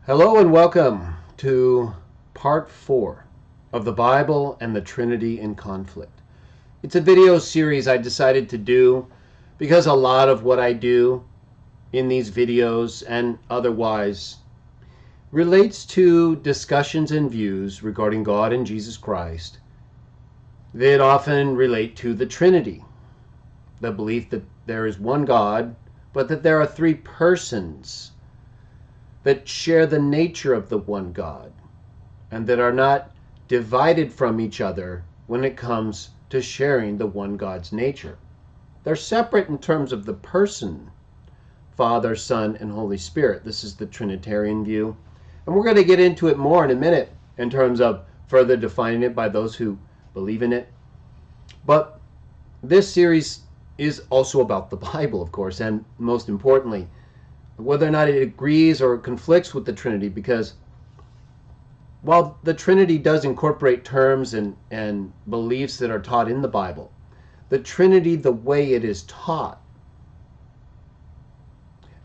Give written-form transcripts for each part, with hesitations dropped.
Hello and welcome to part 4 of the Bible and the Trinity in Conflict. It's a video series I decided to do because a lot of what I do in these videos and otherwise relates to discussions and views regarding God and Jesus Christ that often relate to the Trinity, the belief that there is one God, but that there are three persons that share the nature of the one God and that are not divided from each other when it comes to sharing the one God's nature. They're separate in terms of the person, Father, Son, and Holy Spirit. This is the Trinitarian view. And we're going to get into it more in a minute in terms of further defining it by those who believe in it. But this series is also about the Bible, of course, and most importantly, whether or not it agrees or conflicts with the Trinity, because while the Trinity does incorporate terms and beliefs that are taught in the Bible, the Trinity, the way it is taught,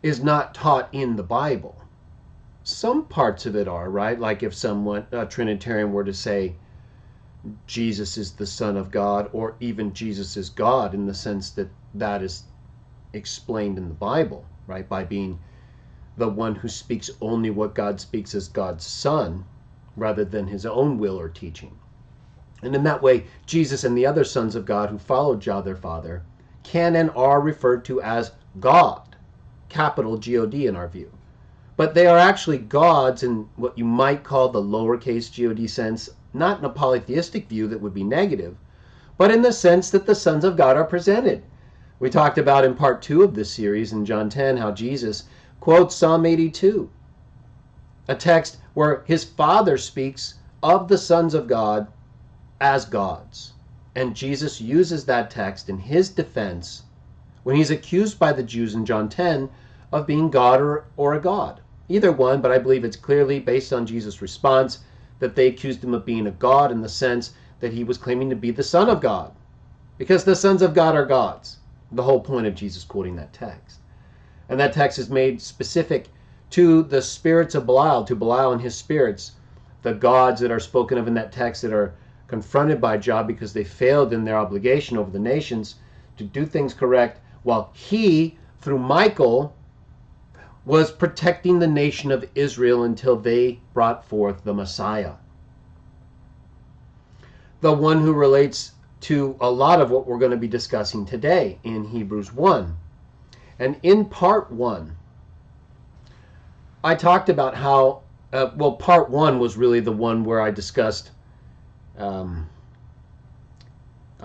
is not taught in the Bible. Some parts of it are, right? Like if someone, a Trinitarian, were to say Jesus is the Son of God, or even Jesus is God, in the sense that that is explained in the Bible, right? By being the one who speaks only what God speaks as God's Son, rather than his own will or teaching. And in that way, Jesus and the other sons of God who followed Jah their Father can and are referred to as God, capital G-O-D in our view. But they are actually gods in what you might call the lowercase G-O-D sense, not in a polytheistic view that would be negative, but in the sense that the sons of God are presented. We talked about in part 2 of this series in John 10 how Jesus quotes Psalm 82, a text where his Father speaks of the sons of God as gods. And Jesus uses that text in his defense when he's accused by the Jews in John 10 of being God or a god. Either one, but I believe it's clearly based on Jesus' response that they accused him of being a god in the sense that he was claiming to be the Son of God, because the sons of God are gods. The whole point of Jesus quoting that text. And that text is made specific to the spirits of Belial, to Belial and his spirits, the gods that are spoken of in that text that are confronted by Jah because they failed in their obligation over the nations to do things correct, while he, through Michael, was protecting the nation of Israel until they brought forth the Messiah. The one who relates to a lot of what we're going to be discussing today in Hebrews 1. And in part 1, I talked about how, part 1 was really the one where I discussed, I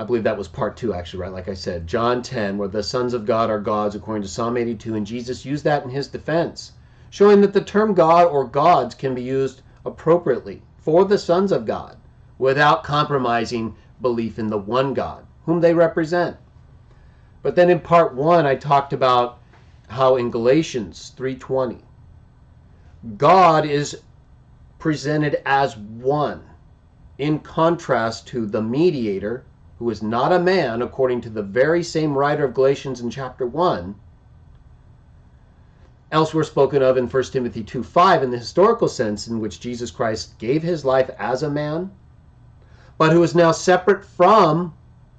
believe that was part 2 actually, right? Like I said, John 10, where the sons of God are gods according to Psalm 82, and Jesus used that in his defense, showing that the term God or gods can be used appropriately for the sons of God without compromising belief in the one God, whom they represent. But then in part 1, I talked about how in Galatians 3:20, God is presented as one, in contrast to the mediator, who is not a man, according to the very same writer of Galatians in chapter 1, elsewhere spoken of in 1 Timothy 2:5 in the historical sense in which Jesus Christ gave his life as a man, but who is now separate from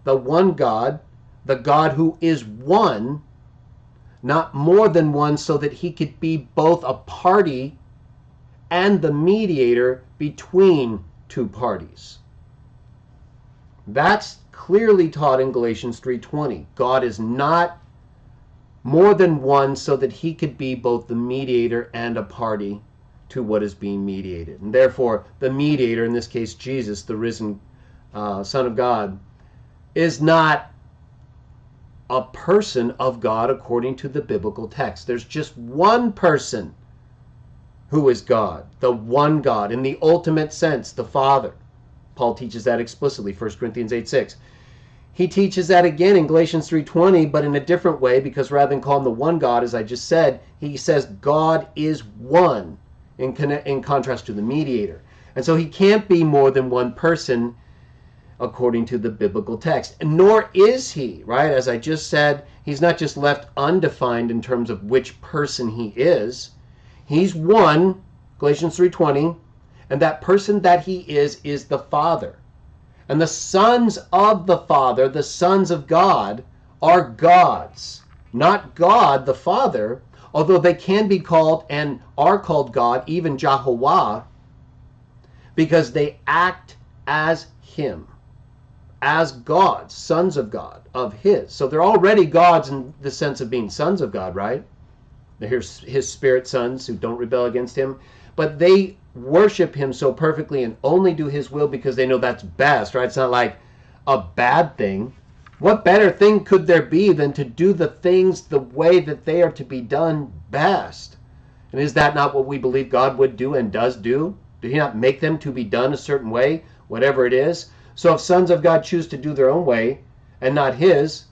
the one God, the God who is one, not more than one, so that he could be both a party and the mediator between two parties. That's clearly taught in Galatians 3:20. God is not more than one so that he could be both the mediator and a party to what is being mediated. And therefore, the mediator, in this case Jesus, the risen Son of God, is not a person of God according to the biblical text. There's just one person who is God, the one God, in the ultimate sense, the Father. Paul teaches that explicitly, 1 Corinthians 8:6. He teaches that again in Galatians 3:20, but in a different way, because rather than call him the one God, as I just said, he says God is one, in contrast to the mediator. And so he can't be more than one person according to the biblical text. And nor is he, right? As I just said, he's not just left undefined in terms of which person he is. He's one Galatians 3:20, and that person that he is the Father. And the sons of the Father, the sons of God, are gods. Not God the Father, although they can be called and are called God, even Jehovah, because they act as him, as gods, sons of God, of his. So they're already gods in the sense of being sons of God, right? They're his spirit sons who don't rebel against him. But they worship him so perfectly and only do his will because they know that's best, right? It's not like a bad thing. What better thing could there be than to do the things the way that they are to be done best? And is that not what we believe God would do and does do? Did he not make them to be done a certain way, whatever it is? So if sons of God choose to do their own way and not his,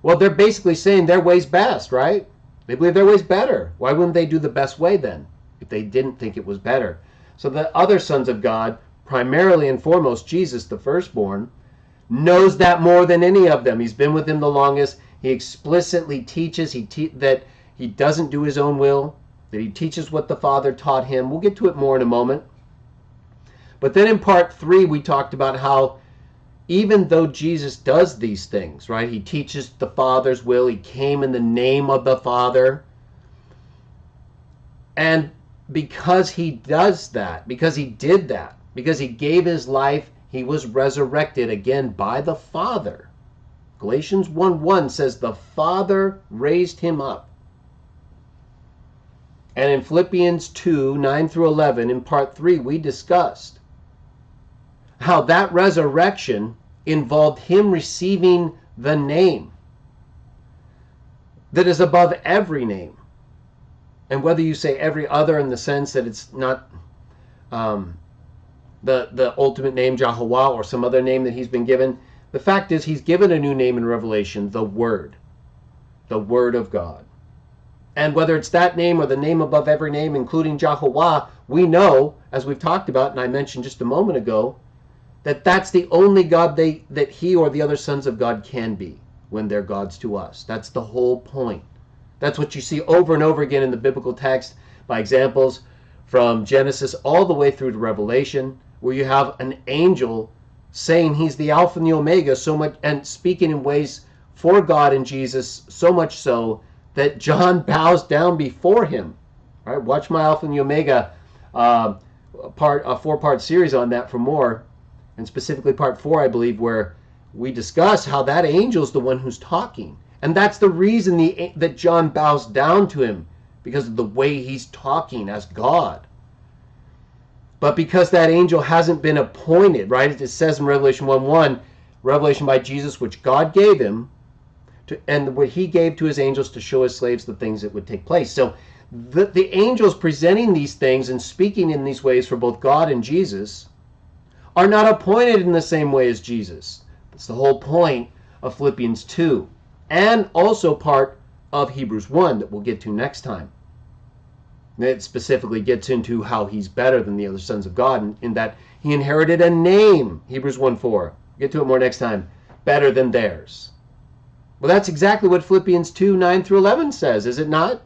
well, they're basically saying their way's best, right? They believe their way's better. Why wouldn't they do the best way then, if they didn't think it was better? So the other sons of God, primarily and foremost Jesus, the firstborn, knows that more than any of them. He's been with him the longest. He explicitly teaches that he doesn't do his own will, that he teaches what the Father taught him. We'll get to it more in a moment. But then in part 3, we talked about how even though Jesus does these things, right? He teaches the Father's will. He came in the name of the Father. And because he does that, because he did that, because he gave his life, he was resurrected again by the Father. Galatians 1:1 says the Father raised him up. And in Philippians 2:9-11, in part 3, we discussed how that resurrection involved him receiving the name that is above every name. And whether you say every other in the sense that it's not the ultimate name, Jehovah, or some other name that he's been given, the fact is he's given a new name in Revelation, the Word of God. And whether it's that name or the name above every name, including Jehovah, we know, as we've talked about, and I mentioned just a moment ago, that that's the only God that he or the other sons of God can be when they're gods to us. That's the whole point. That's what you see over and over again in the biblical text by examples from Genesis all the way through to Revelation, where you have an angel saying he's the Alpha and the Omega, so much, and speaking in ways for God and Jesus, so much so that John bows down before him. All right, watch my Alpha and the Omega a 4-part series on that for more, and specifically part 4, I believe, where we discuss how that angel's the one who's talking. And that's the reason that John bows down to him, because of the way he's talking as God. But because that angel hasn't been appointed, right? It says in Revelation 1:1, revelation by Jesus, which God gave him, and what he gave to his angels to show his slaves the things that would take place. So the angels presenting these things and speaking in these ways for both God and Jesus are not appointed in the same way as Jesus. That's the whole point of Philippians 2, and also part of Hebrews 1 that we'll get to next time. It specifically gets into how he's better than the other sons of God in that he inherited a name, Hebrews 1:4. Get to it more next time. Better than theirs. Well, that's exactly what Philippians 2:9-11 says, is it not?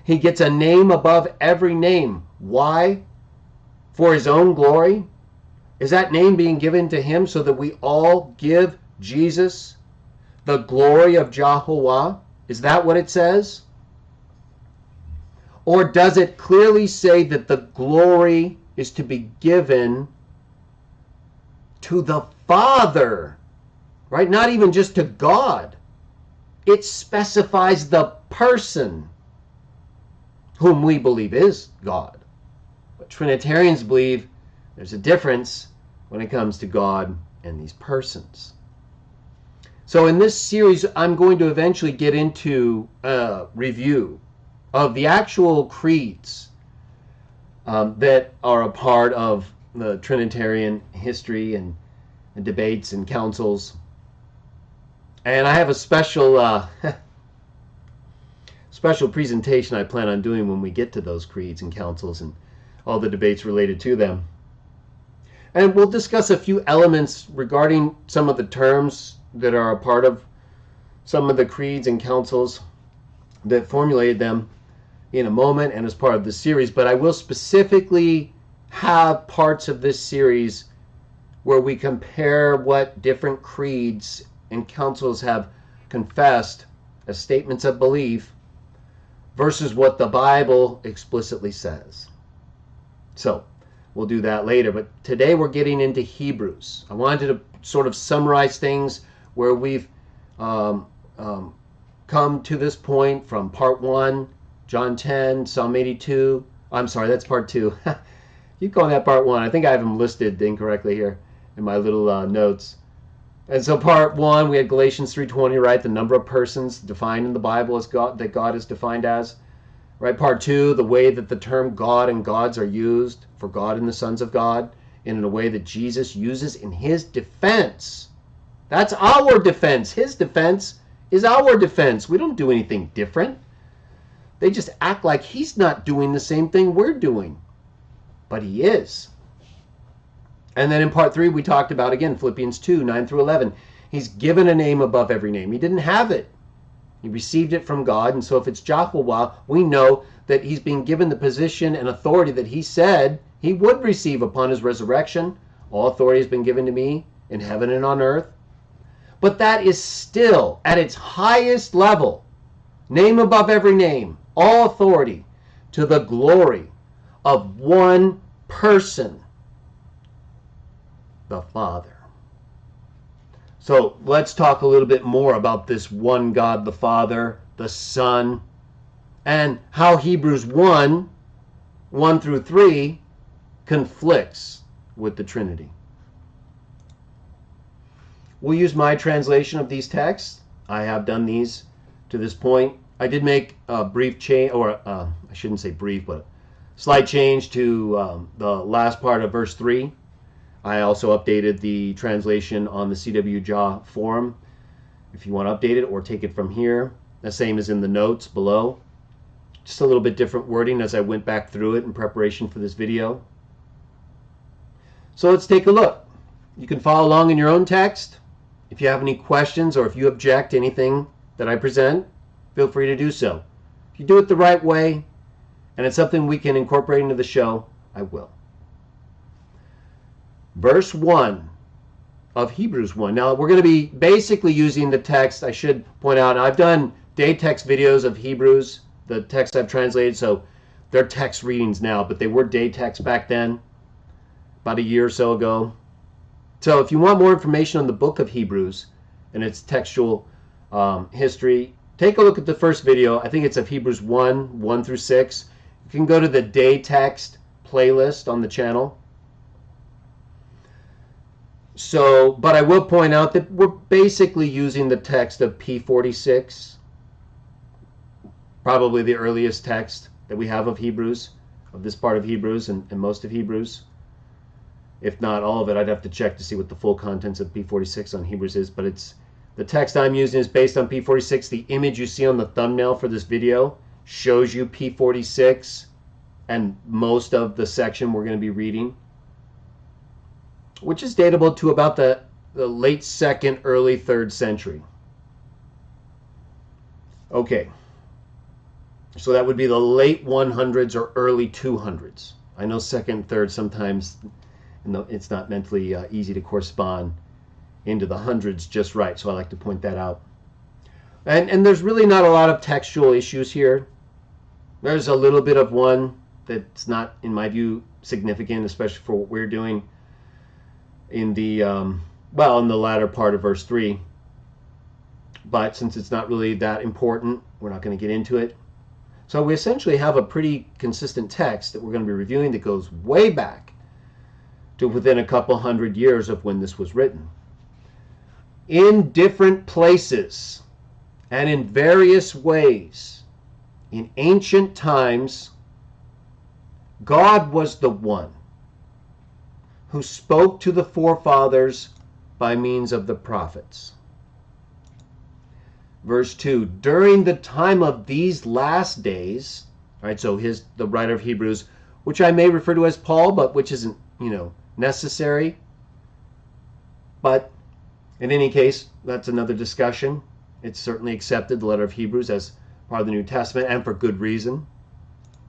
He gets a name above every name. Why? For his own glory? Is that name being given to him so that we all give Jesus the glory of Jehovah? Is that what it says? Or does it clearly say that the glory is to be given to the Father? Right? Not even just to God. It specifies the person whom we believe is God. But Trinitarians believe there's a difference when it comes to God and these persons. So in this series, I'm going to eventually get into a review of the actual creeds that are a part of the Trinitarian history and debates and councils. And I have a special special presentation I plan on doing when we get to those creeds and councils and all the debates related to them. And we'll discuss a few elements regarding some of the terms that are a part of some of the creeds and councils that formulated them, in a moment and as part of this series, but I will specifically have parts of this series where we compare what different creeds and councils have confessed as statements of belief versus what the Bible explicitly says. So we'll do that later, but today we're getting into Hebrews. I wanted to sort of summarize things where we've come to this point from part 1, John 10, Psalm 82. I'm sorry, that's part 2. Keep calling that part 1. I think I have them listed incorrectly here in my little notes. And so part 1, we had Galatians 3:20, right? The number of persons defined in the Bible as God, that God is defined as. Right? Part 2, the way that the term God and gods are used for God and the sons of God, and in a way that Jesus uses in his defense. That's our defense. His defense is our defense. We don't do anything different. They just act like he's not doing the same thing we're doing. But he is. And then in part 3, we talked about, again, Philippians 2, 9 through 11. He's given a name above every name. He didn't have it. He received it from God. And so if it's Jehovah, we know that he's being given the position and authority that he said he would receive upon his resurrection. All authority has been given to me in heaven and on earth. But that is still at its highest level. Name above every name. All authority to the glory of one person, the Father. So let's talk a little bit more about this one God, the Father, the Son, and how Hebrews 1 through 3 conflicts with the Trinity. We'll use my translation of these texts. I have done these to this point. I did make a brief change, or I shouldn't say brief, but slight change to the last part of verse 3. I also updated the translation on the CW Jaw forum. If you want to update it or take it from here, the same as in the notes below. Just a little bit different wording as I went back through it in preparation for this video. So let's take a look. You can follow along in your own text. If you have any questions or if you object to anything that I present, feel free to do so. If you do it the right way, and it's something we can incorporate into the show, I will. Verse 1 of Hebrews 1. Now, we're going to be basically using the text. I should point out, I've done day text videos of Hebrews, the text I've translated, so they're text readings now, but they were day text back then, about a year or so ago. So if you want more information on the book of Hebrews and its textual history, take a look at the first video. I think it's of Hebrews 1 through 6. You can go to the day text playlist on the channel. So, but I will point out that we're basically using the text of P46, probably the earliest text that we have of Hebrews, of this part of Hebrews and most of Hebrews. If not all of it, I'd have to check to see what the full contents of P46 on Hebrews is, but it's the text I'm using is based on P46. The image you see on the thumbnail for this video shows you P46 and most of the section we're going to be reading, which is datable to about the late 2nd, early 3rd century. Okay, so that would be the late 100s or early 200s. I know 2nd, 3rd sometimes it's not mentally easy to correspond into the hundreds just right, so I like to point that out. And there's really not a lot of textual issues here. There's a little bit of one that's not, in my view, significant, especially for what we're doing in the in the latter part of verse 3. But since it's not really that important, we're not going to get into it. So we essentially have a pretty consistent text that we're going to be reviewing that goes way back to within a couple hundred years of when this was written. In different places and in various ways, in ancient times, God was the one who spoke to the forefathers by means of the prophets. Verse 2, during the time of these last days, all right, so the writer of Hebrews, which I may refer to as Paul, but which isn't, necessary. But in any case, that's another discussion. It's certainly accepted, the letter of Hebrews, as part of the New Testament, and for good reason.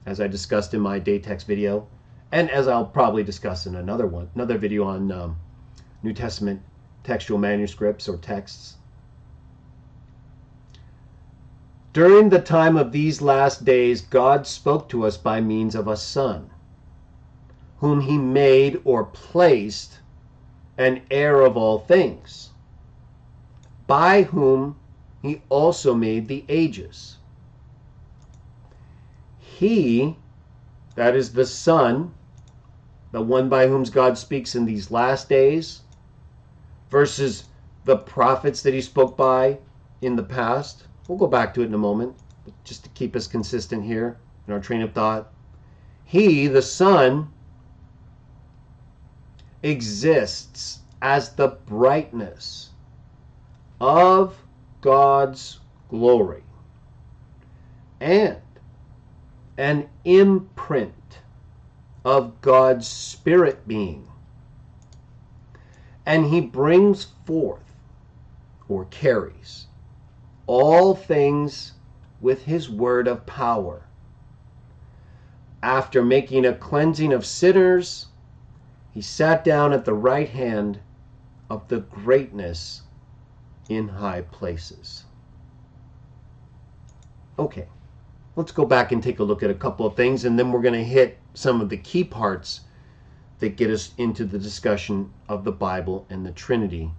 as I discussed in my day text video, and as I'll probably discuss in another video on New Testament textual manuscripts or texts. During the time of these last days, God spoke to us by means of a Son, whom he made or placed an heir of all things, by whom he also made the ages. He, that is the Son, the one by whom God speaks in these last days, versus the prophets that he spoke by in the past. We'll go back to it in a moment, but just to keep us consistent here in our train of thought. He, the Son, exists as the brightness of God's glory and an imprint of God's Spirit being. And he brings forth, or carries, all things with his word of power. After making a cleansing of sinners, he sat down at the right hand of the greatness in high places. Okay, let's go back and take a look at a couple of things, and then we're going to hit some of the key parts that get us into the discussion of the Bible and the Trinity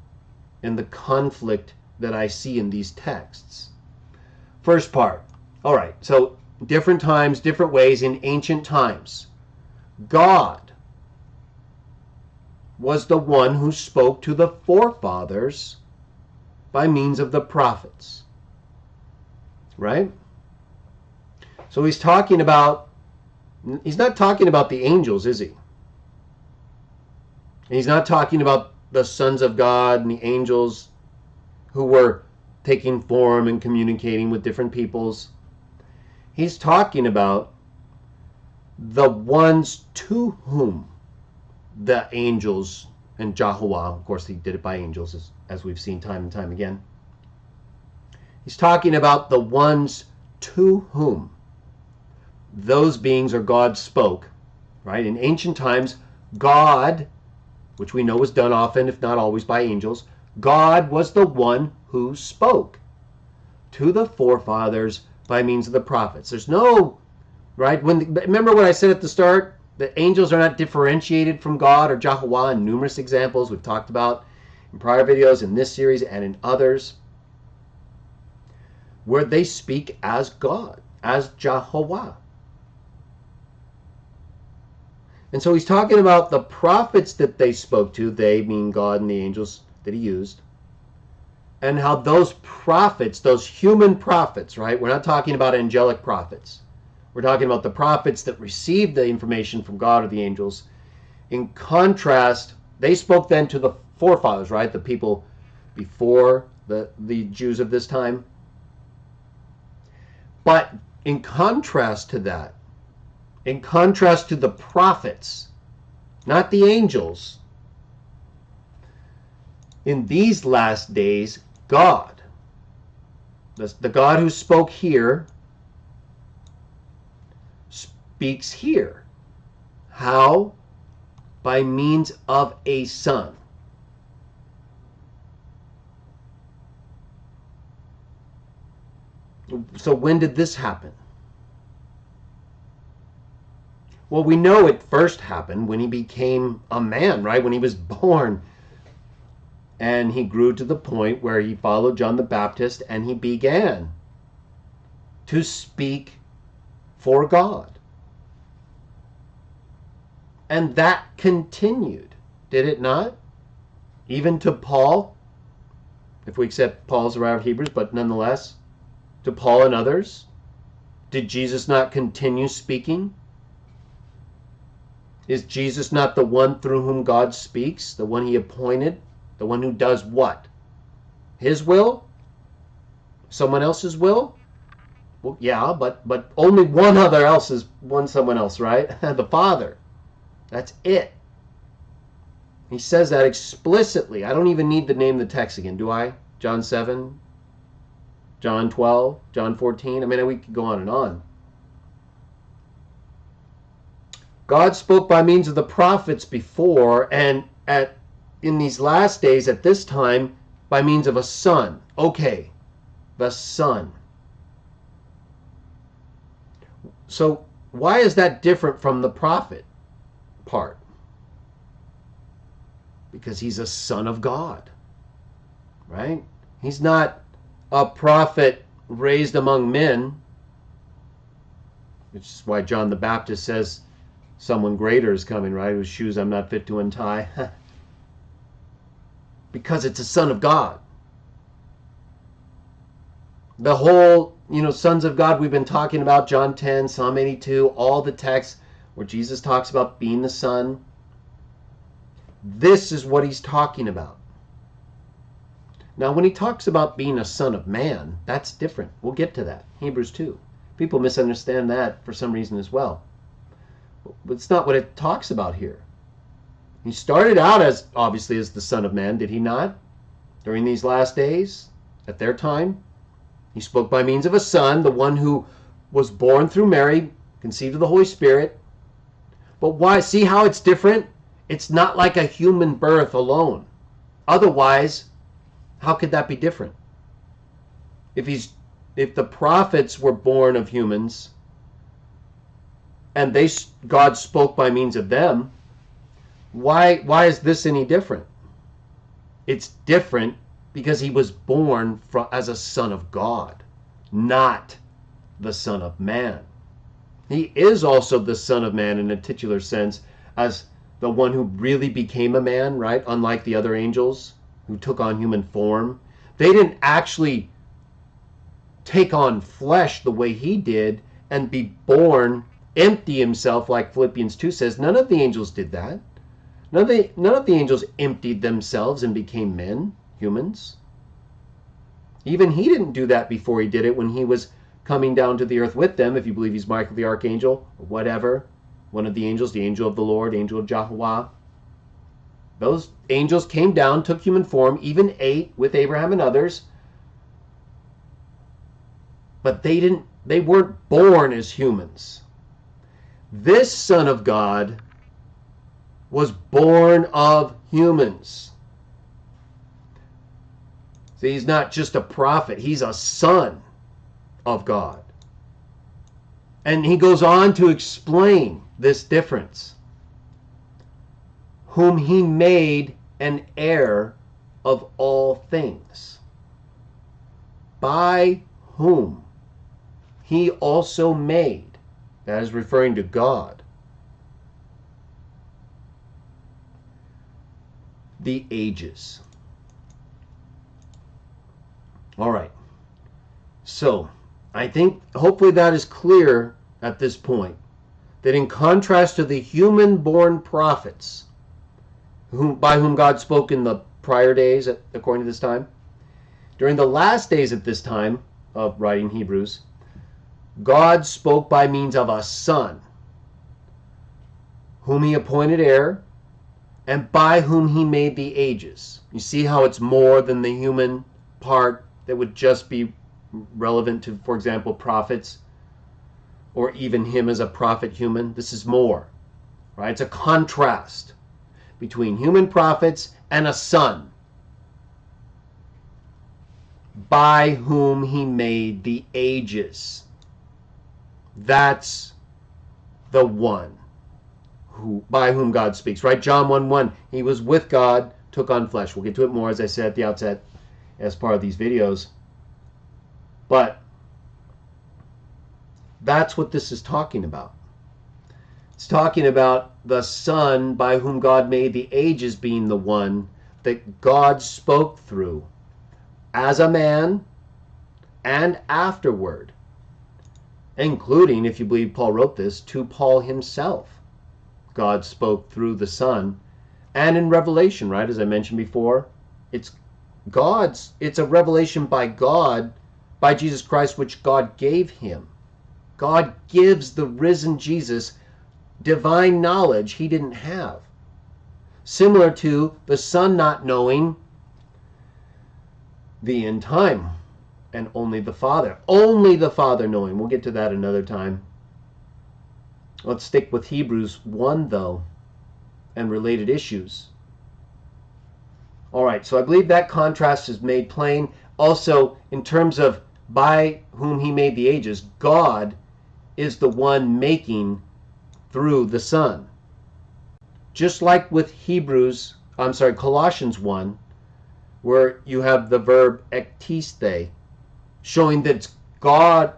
and the conflict that I see in these texts. First part. All right, so different times, different ways in ancient times. God was the one who spoke to the forefathers by means of the prophets. Right? So he's not talking about the angels, is he? And he's not talking about the sons of God and the angels who were taking form and communicating with different peoples. He's talking about the ones to whom the angels and Jehovah, of course he did it by angels as we've seen time and time again. He's talking about the ones to whom those beings or God spoke, right? In ancient times, God, which we know was done often, if not always, by angels, God was the one who spoke to the forefathers by means of the prophets. There's no, right? Remember what I said at the start? The angels are not differentiated from God or Jehovah in numerous examples we've talked about in prior videos, in this series, and in others, where they speak as God, as Jehovah. And so he's talking about the prophets that they spoke to, they mean God and the angels that he used, and how those prophets, those human prophets, right? We're not talking about angelic prophets. We're talking about the prophets that received the information from God or the angels. In contrast, they spoke then to the forefathers, right? The people before the Jews of this time. But in contrast to that, in contrast to the prophets, not the angels, in these last days, God, the God who spoke here, speaks here. How? By means of a Son. So when did this happen? Well, we know it first happened when he became a man, right? When he was born. And he grew to the point where he followed John the Baptist and he began to speak for God. And that continued, did it not? Even to Paul, if we accept Paul's writer of Hebrews, but nonetheless, to Paul and others. Did Jesus not continue speaking? Is Jesus not the one through whom God speaks, the one he appointed? The one who does what? His will? Someone else's will? Well, yeah, but only one someone else, right? The Father. That's it. He says that explicitly. I don't even need to name the text again, do I? John 7, John 12, John 14. I mean, we could go on and on. God spoke by means of the prophets before, and in these last days, at this time, by means of a son. Okay, the son. So why is that different from the prophet part? Because he's a son of God, right? He's not a prophet raised among men, which is why John the Baptist says someone greater is coming, right? Whose shoes I'm not fit to untie. Because it's a son of God. The whole, sons of God we've been talking about, John 10, Psalm 82, all the texts where Jesus talks about being the son. This is what he's talking about. Now, when he talks about being a son of man, that's different. We'll get to that. Hebrews 2. People misunderstand that for some reason as well. But it's not what it talks about here. He started out obviously as the son of man, did he not? During these last days, at their time, he spoke by means of a son, the one who was born through Mary, conceived of the Holy Spirit. But why? See how it's different? It's not like a human birth alone. Otherwise, how could that be different? If the prophets were born of humans and God spoke by means of them, why is this any different? It's different because he was born as a son of God, not the son of man. He is also the son of man in a titular sense, as the one who really became a man, right? Unlike the other angels who took on human form. They didn't actually take on flesh the way he did and be born, empty himself, like Philippians 2 says. None of the angels did that. None of the angels emptied themselves and became men, humans. Even he didn't do that before he did it when he was coming down to the earth with them, if you believe he's Michael the archangel, or whatever. One of the angels, the angel of the Lord, angel of Jehovah. Those angels came down, took human form, even ate with Abraham and others. But they weren't born as humans. This Son of God was born of humans. So he's not just a prophet, he's a son of God. And he goes on to explain this difference. Whom he made an heir of all things. By whom he also made, that is referring to God, the ages. All right. So, I think hopefully that is clear at this point, that in contrast to the human-born prophets, by whom God spoke in the prior days, according to this time, during the last days at this time of writing Hebrews, God spoke by means of a son, whom he appointed heir, and by whom he made the ages. You see how it's more than the human part that would just be relevant to, for example, prophets, or even him as a prophet human. This is more, right? It's a contrast between human prophets and a son, by whom he made the ages. That's the one by whom God speaks, right? John 1:1, he was with God, took on flesh. We'll get to it more, as I said at the outset, as part of these videos. But that's what this is talking about. It's talking about the Son by whom God made the ages being the one that God spoke through as a man and afterward, including, if you believe Paul wrote this, to Paul himself. God spoke through the Son. And in Revelation, right, as I mentioned before, it's a revelation by God, by Jesus Christ, which God gave him. God gives the risen Jesus divine knowledge he didn't have. Similar to the Son not knowing the end time, and only the Father knowing. We'll get to that another time. Let's stick with Hebrews 1, though, and related issues. All right, so I believe that contrast is made plain. Also, in terms of by whom he made the ages, God is the one making through the Son. Just like with Colossians 1, where you have the verb ektiste, showing that it's God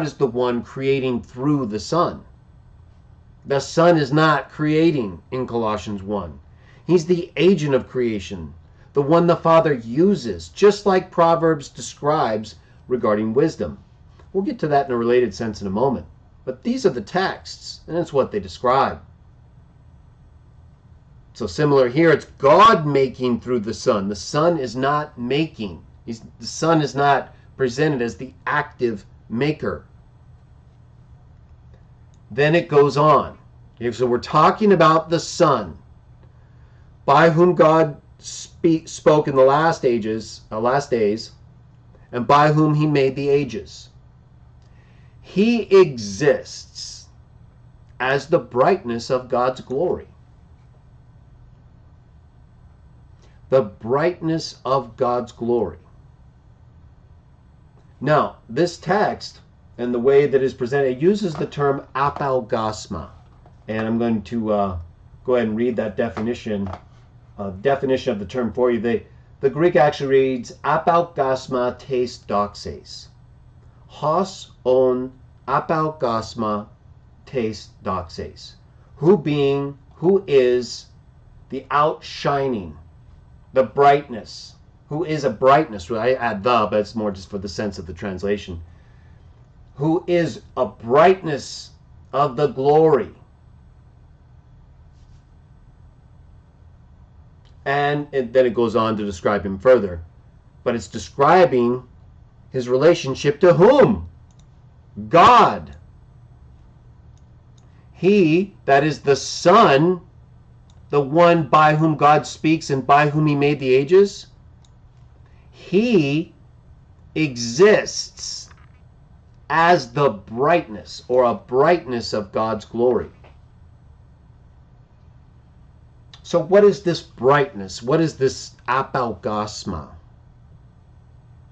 is the one creating through the Son. The Son is not creating in Colossians 1. He's the agent of creation, the one the Father uses, just like Proverbs describes regarding wisdom. We'll get to that in a related sense in a moment. But these are the texts, and it's what they describe. So similar here, it's God making through the Son. The Son is not making. The Son is not presented as the active maker. Then it goes on. So we're talking about the Son, by whom God spoke in the last days, and by whom he made the ages. He exists as the brightness of God's glory. The brightness of God's glory. Now, this text and the way that is presented, it uses the term apalgasma. And I'm going to go ahead and read that definition of the term for you. The Greek actually reads apalgasma tes doxes. Hos on apalgasma tes doxes. Who is the outshining, the brightness. Who is a brightness? Well, I add the, but it's more just for the sense of the translation. Who is a brightness of the glory. And then it goes on to describe him further. But it's describing his relationship to whom? God. He, that is the Son, the one by whom God speaks and by whom he made the ages, he exists as the brightness or a brightness of God's glory. So what is this brightness? What is this apalgasma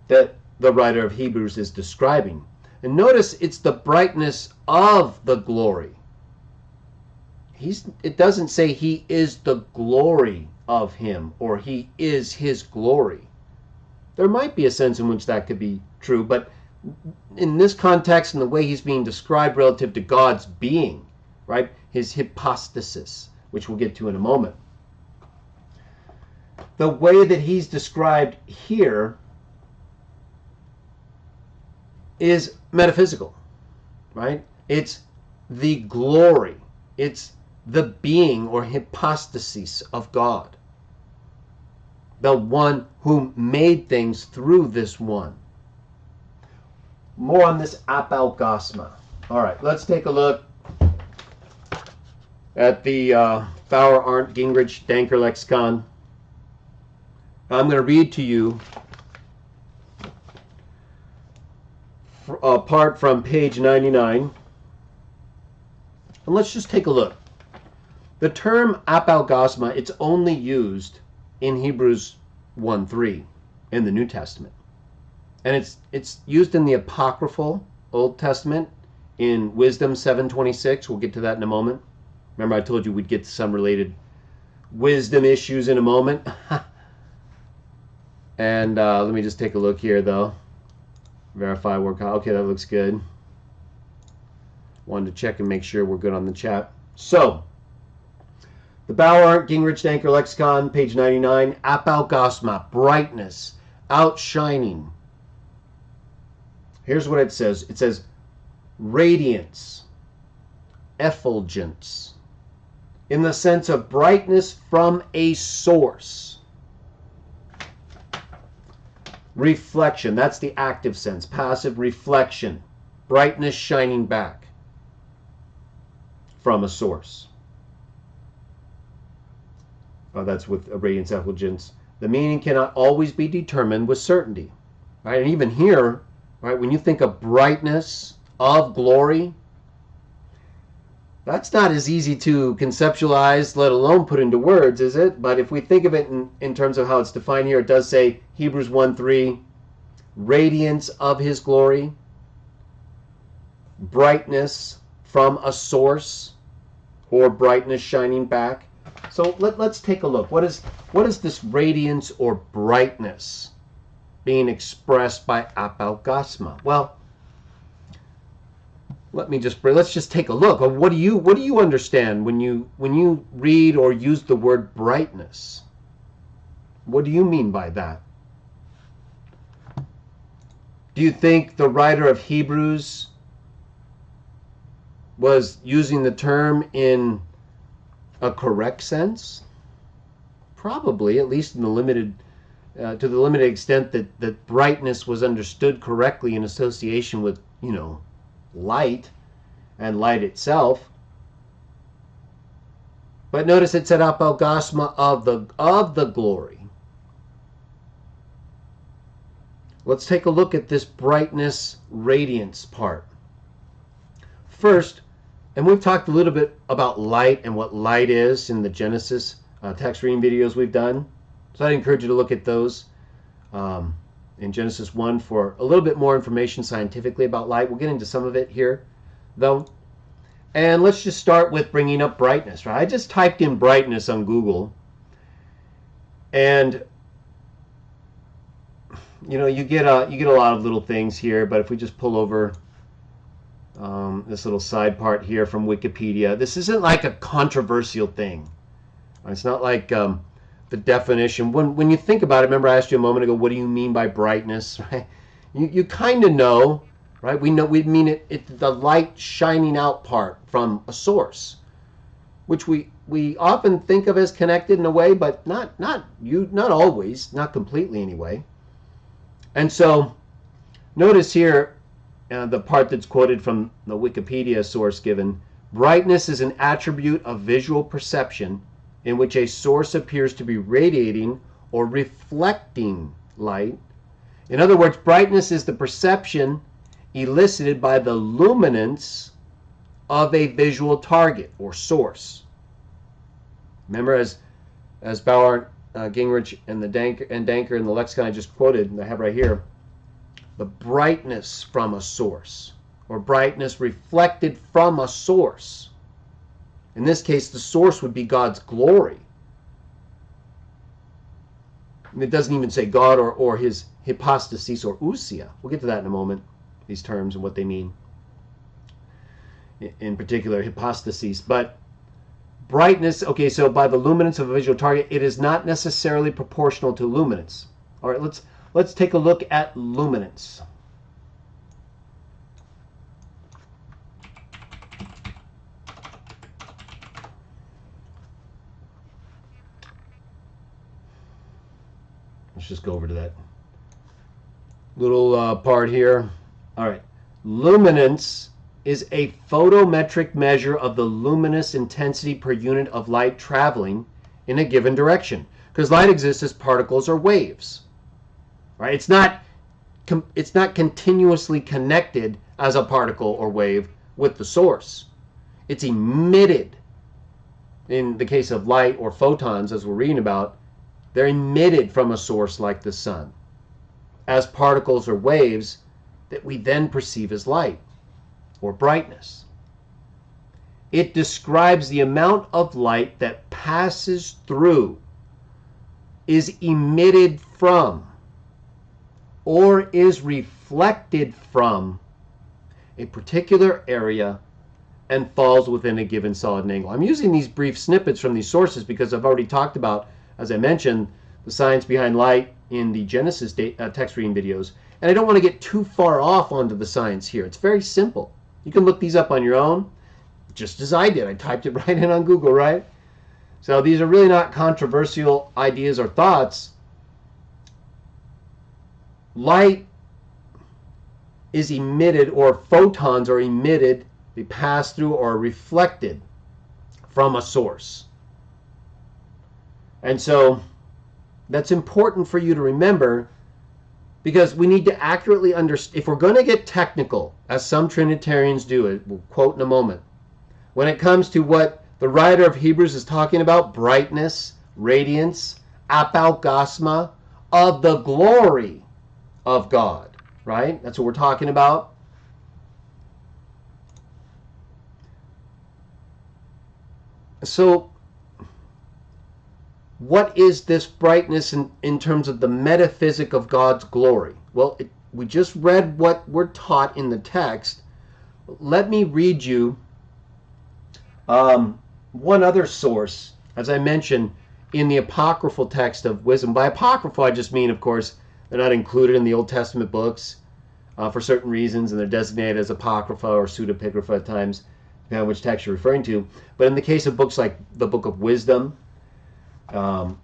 that the writer of Hebrews is describing? And notice it's the brightness of the glory. It doesn't say he is the glory of him or he is his glory. There might be a sense in which that could be true, but in this context and the way he's being described relative to God's being, right? His hypostasis, which we'll get to in a moment. The way that he's described here is metaphysical, right? It's the glory. It's the being or hypostasis of God. The one who made things through this one. More on this apalgasma. All right, let's take a look at the Bauer, Arndt, Gingrich, Danker lexicon. I'm going to read to you a part from page 99. And let's just take a look. The term apalgasma, it's only used in Hebrews 1:3 in the New Testament. And it's used in the apocryphal Old Testament in Wisdom 7:26. We'll get to that in a moment. Remember I told you we'd get to some related wisdom issues in a moment. And let me just take a look here, though. Verify work. Okay, that looks good. Wanted to check and make sure we're good on the chat. So, the Bauer, Gingrich, Danker lexicon, page 99. Apalgasma, brightness, outshining. Here's what it says. It says radiance, effulgence, in the sense of brightness from a source. Reflection, that's the active sense. Passive, reflection. Brightness shining back from a source. That's with a radiance, effulgence. The meaning cannot always be determined with certainty. Right? And even here, right, when you think of brightness of glory, That's not as easy to conceptualize, let alone put into words, is it? But if we think of it in terms of how it's defined here, it does say Hebrews 1:3, radiance of his glory, brightness from a source, or brightness shining back. So let's take a look. What is this radiance or brightness being expressed by apaugasma? Well, let's just take a look. What do you understand when you read or use the word brightness? What do you mean by that? Do you think the writer of Hebrews was using the term in a correct sense? Probably, at least in the limited to the limited extent that brightness was understood correctly in association with, light and light itself. But notice it said apaugasma of the glory. Let's take a look at this brightness radiance part. First, and we've talked a little bit about light and what light is in the Genesis text reading videos we've done. So I'd encourage you to look at those in Genesis 1 for a little bit more information scientifically about light. We'll get into some of it here, though. And let's just start with bringing up brightness, right? I just typed in brightness on Google, and you get a lot of little things here. But if we just pull over this little side part here from Wikipedia, this isn't like a controversial thing. It's not like the definition. When you think about it, remember I asked you a moment ago, what do you mean by brightness, right? You kind of know, right? We mean it's the light shining out part from a source, which we often think of as connected in a way, but not always, not completely anyway. And so notice here the part that's quoted from the Wikipedia source given. Brightness is an attribute of visual perception in which a source appears to be radiating or reflecting light. In other words, brightness is the perception elicited by the luminance of a visual target or source. Remember, as Bauer, Gingrich, and Danker in the lexicon I just quoted, and I have right here, the brightness from a source, or brightness reflected from a source. In this case, the source would be God's glory. And it doesn't even say God or his hypostasis or ousia. We'll get to that in a moment, these terms and what they mean. In particular, hypostasis. But brightness, okay, so by the luminance of a visual target, it is not necessarily proportional to luminance. All right, let's take a look at luminance. Let's just go over to that little part here. All right. Luminance is a photometric measure of the luminous intensity per unit of light traveling in a given direction. Because light exists as particles or waves. Right? It's not continuously connected as a particle or wave with the source. It's emitted. In the case of light or photons, as we're reading about, they're emitted from a source like the sun as particles or waves that we then perceive as light or brightness. It describes the amount of light that passes through, is emitted from, or is reflected from a particular area and falls within a given solid angle. I'm using these brief snippets from these sources because I've already talked about, as I mentioned, the science behind light in the Genesis text reading videos. And I don't want to get too far off onto the science here. It's very simple. You can look these up on your own, just as I did. I typed it right in on Google, right? So these are really not controversial ideas or thoughts. Light is emitted, or photons are emitted, they pass through or are reflected from a source. And so that's important for you to remember, because we need to accurately understand. If we're going to get technical, as some Trinitarians do, we'll quote in a moment, when it comes to what the writer of Hebrews is talking about, brightness, radiance, apaugasma, of the glory of God, right? That's what we're talking about. So what is this brightness in terms of the metaphysic of God's glory? Well, we just read what we're taught in the text. Let me read you one other source, as I mentioned, in the apocryphal text of wisdom. By apocryphal, I just mean, of course, they're not included in the Old Testament books for certain reasons, and they're designated as apocrypha or pseudepigrapha at times, depending on which text you're referring to. But in the case of books like the Book of Wisdom,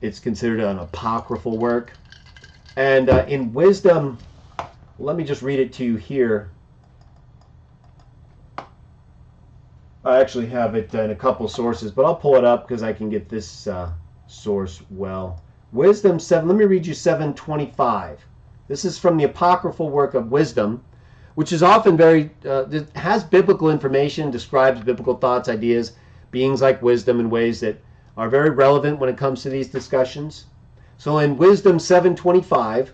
it's considered an apocryphal work. And in Wisdom, let me just read it to you here. I actually have it in a couple sources, but I'll pull it up because I can get this source well. Wisdom 7, let me read you 7:25. This is from the apocryphal work of Wisdom, which is often it has biblical information, describes biblical thoughts, ideas, beings like wisdom in ways that are very relevant when it comes to these discussions. So in Wisdom 7:25,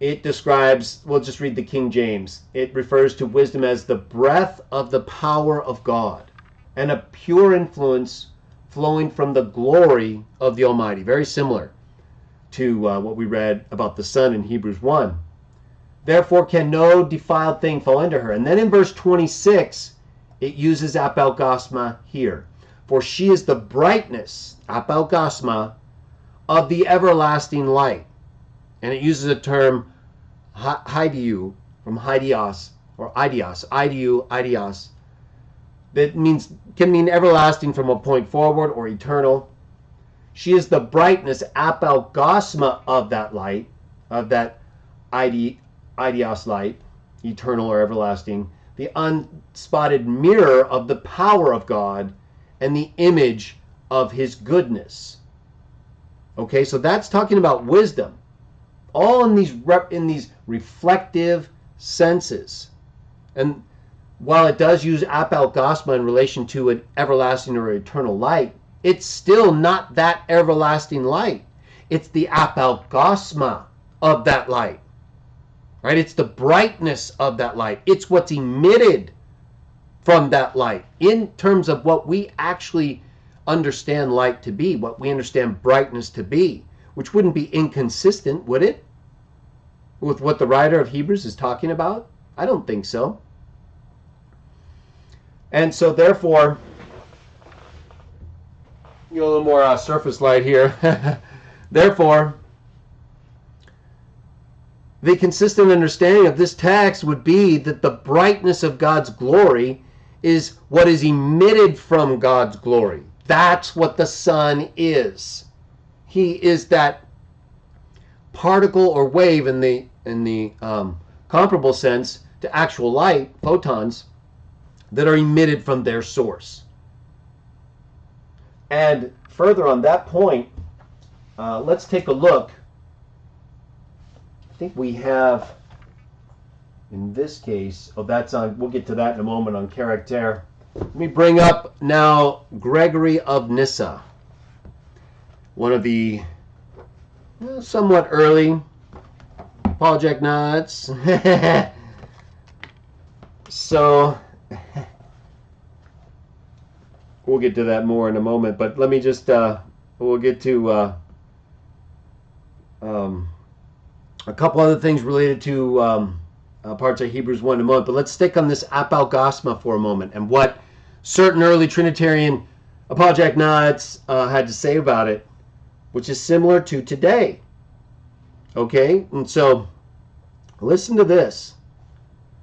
it describes, we'll just read the King James. It refers to wisdom as the breath of the power of God and a pure influence flowing from the glory of the Almighty. Very similar to what we read about the Son in Hebrews 1. Therefore can no defiled thing fall into her. And then in verse 26, it uses apaugasma here. For she is the brightness, apaugasma, of the everlasting light. And it uses a term, haidiou, from haidios, or idios, idios, that can mean everlasting from a point forward or eternal. She is the brightness, apaugasma, of that light, of that idios light, eternal or everlasting, the unspotted mirror of the power of God and the image of his goodness. Okay, so that's talking about wisdom. All in these reflective senses. And while it does use apaugasma in relation to an everlasting or eternal light, it's still not that everlasting light. It's the apaugasma of that light. Right? It's the brightness of that light. It's what's emitted from that light in terms of what we actually understand light to be, what we understand brightness to be, which wouldn't be inconsistent, would it, with what the writer of Hebrews is talking about? I don't think so. And so therefore, a little more surface light here. Therefore, the consistent understanding of this text would be that the brightness of God's glory is what is emitted from God's glory. That's what the sun is. He is that particle or wave in the comparable sense to actual light, photons, that are emitted from their source. And further on that point, let's take a look. I think we have, in this case, that's on, we'll get to that in a moment on character. Let me bring up now Gregory of Nyssa, one of the somewhat early apologetic nuts. So we'll get to that more in a moment, but let me just we'll get to a couple other things related to parts of Hebrews 1 in a moment, but let's stick on this apaugasma for a moment and what certain early Trinitarian apologetic nuts had to say about it, which is similar to today. Okay, and so listen to this.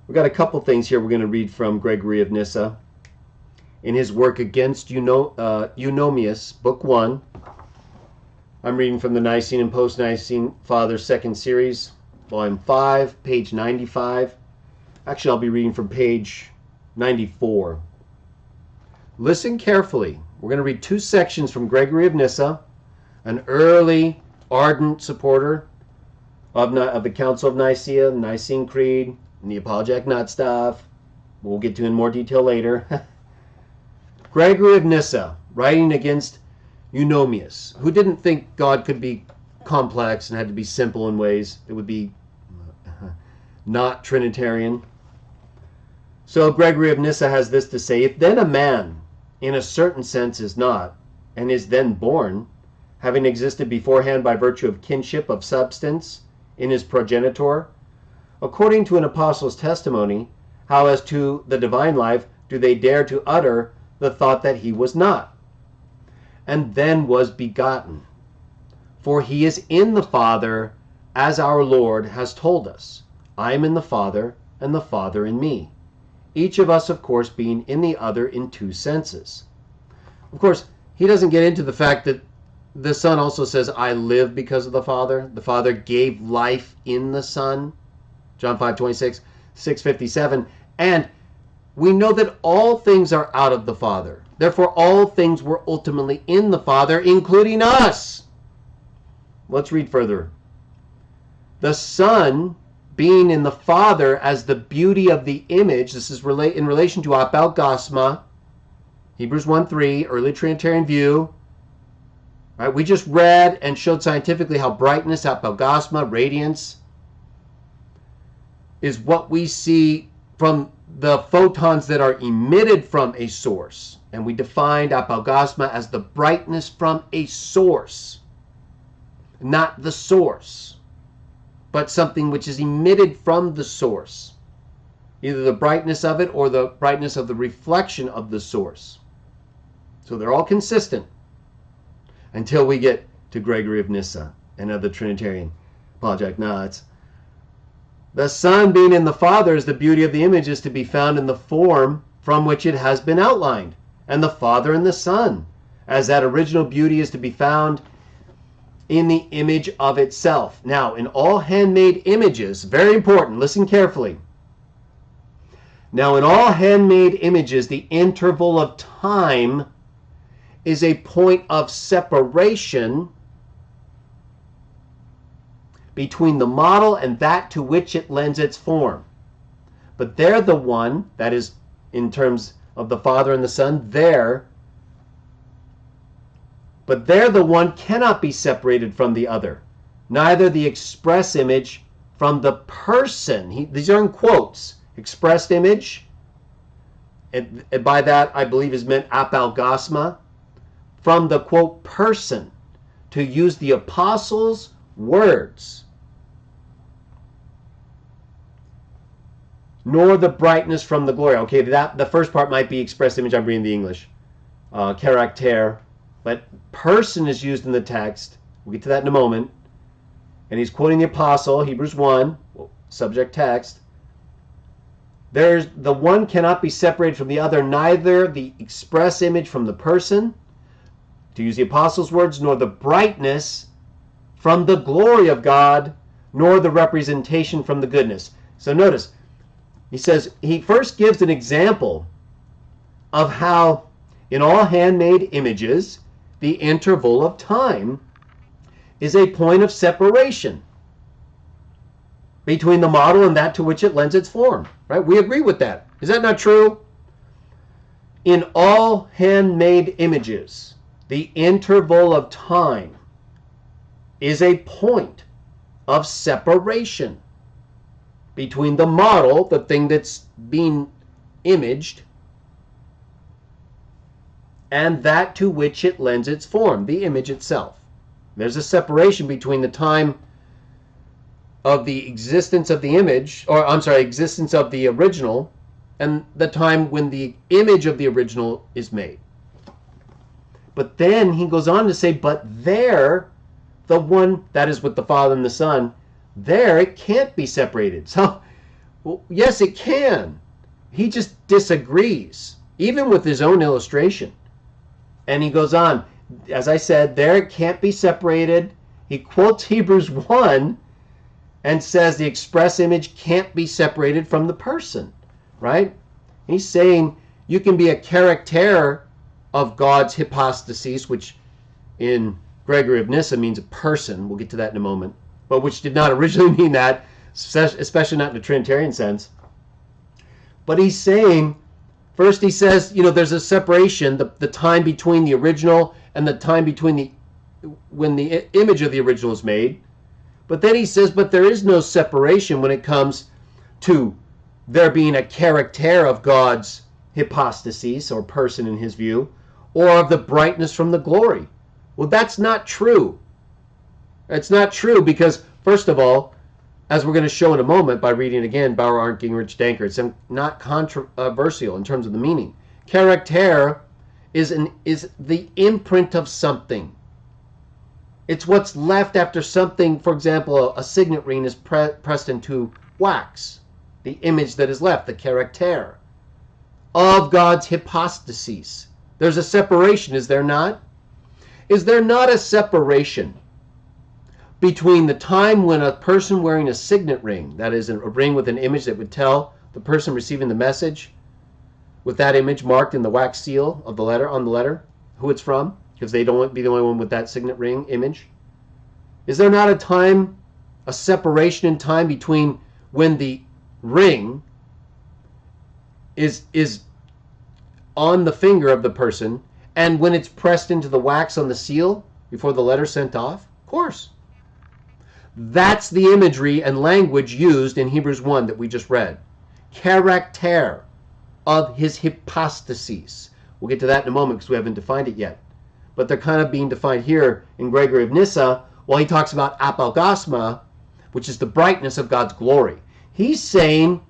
We've got a couple things here we're going to read from Gregory of Nyssa in his work Against Eunomius, Book 1. I'm reading from the Nicene and Post-Nicene Fathers, 2nd Series, Volume 5, page 95. Actually, I'll be reading from page 94. Listen carefully. We're going to read two sections from Gregory of Nyssa, an early, ardent supporter of the Council of Nicaea, the Nicene Creed, and the apologetic nut stuff. we'll get to in more detail later. Gregory of Nyssa, writing against Eunomius, who didn't think God could be complex and had to be simple in ways that would be not Trinitarian. So Gregory of Nyssa has this to say: if then a man, in a certain sense, is not, and is then born, having existed beforehand by virtue of kinship of substance in his progenitor, according to an apostle's testimony, how as to the divine life do they dare to utter the thought that he was not, and then was begotten? For he is in the Father, as our Lord has told us, I am in the Father, and the Father in me. Each of us, of course, being in the other in two senses. Of course, he doesn't get into the fact that the Son also says, I live because of the Father. The Father gave life in the Son. John 5:26, 6:57. And we know that all things are out of the Father. Therefore, all things were ultimately in the Father, including us. Let's read further. The Son, being in the Father as the beauty of the image, this is in relation to apalgasma, Hebrews 1:3, early Trinitarian view. Right? We just read and showed scientifically how brightness, apalgasma, radiance, is what we see from the photons that are emitted from a source. And we defined apalgasma as the brightness from a source, not the source, but something which is emitted from the source, either the brightness of it or the brightness of the reflection of the source. So they're all consistent until we get to Gregory of Nyssa, another Trinitarian apologetic. No, it's the Son being in the Father as the beauty of the image is to be found in the form from which it has been outlined, and the Father and the Son as that original beauty is to be found in the image of itself. Now, in all handmade images, very important, listen carefully. Now, in all handmade images, the interval of time is a point of separation between the model and that to which it lends its form. But they're the one, that is, in terms of the Father and the Son, but they're the one cannot be separated from the other, neither the express image from the person. These are in quotes. Expressed image, and by that I believe is meant apalgasma, from the, quote, person, to use the apostles' words, nor the brightness from the glory. Okay, the first part might be express image. I'm reading the English. Character. But person is used in the text. We'll get to that in a moment. And he's quoting the apostle, Hebrews 1, subject text. The one cannot be separated from the other, neither the express image from the person, to use the apostles' words, nor the brightness from the glory of God, nor the representation from the goodness. So notice, he says, he first gives an example of how in all handmade images, the interval of time is a point of separation between the model and that to which it lends its form. Right? We agree with that. Is that not true? In all handmade images, the interval of time is a point of separation between the model, the thing that's being imaged, and that to which it lends its form, the image itself. There's a separation between the time of the existence of the image, or I'm sorry, existence of the original, and the time when the image of the original is made. But then he goes on to say, but there, the one that is with the Father and the Son, there it can't be separated. So, well, yes, it can. He just disagrees, even with his own illustration. And he goes on, as I said, there it can't be separated. He quotes Hebrews 1 and says the express image can't be separated from the person, right? He's saying you can be a character of God's hypostasis, which in Gregory of Nyssa means a person. We'll get to that in a moment, but which did not originally mean that, especially not in the Trinitarian sense. But he's saying, first he says, there's a separation, the time between the original and the time between when the image of the original is made. But then he says, but there is no separation when it comes to there being a character of God's hypostasis, or person in his view, or of the brightness from the glory. Well, that's not true. It's not true because, first of all, as we're going to show in a moment by reading again Bauer, Arndt, Gingrich, Danker, it's not controversial in terms of the meaning. Character is the imprint of something. It's what's left after something, for example, a signet ring is pressed into wax. The image that is left, the character of God's hypostasis. There's a separation, is there not? Is there not a separation between the time when a person wearing a signet ring, that is a ring with an image that would tell the person receiving the message, with that image marked in the wax seal of the letter, on the letter, who it's from, because they don't want to be the only one with that signet ring image? Is there not a separation in time between when the ring is on the finger of the person and when it's pressed into the wax on the seal before the letter's sent off? Of course. That's the imagery and language used in Hebrews 1 that we just read. Character of his hypostasis. We'll get to that in a moment because we haven't defined it yet. But they're kind of being defined here in Gregory of Nyssa while he talks about apaugasma, which is the brightness of God's glory. He's saying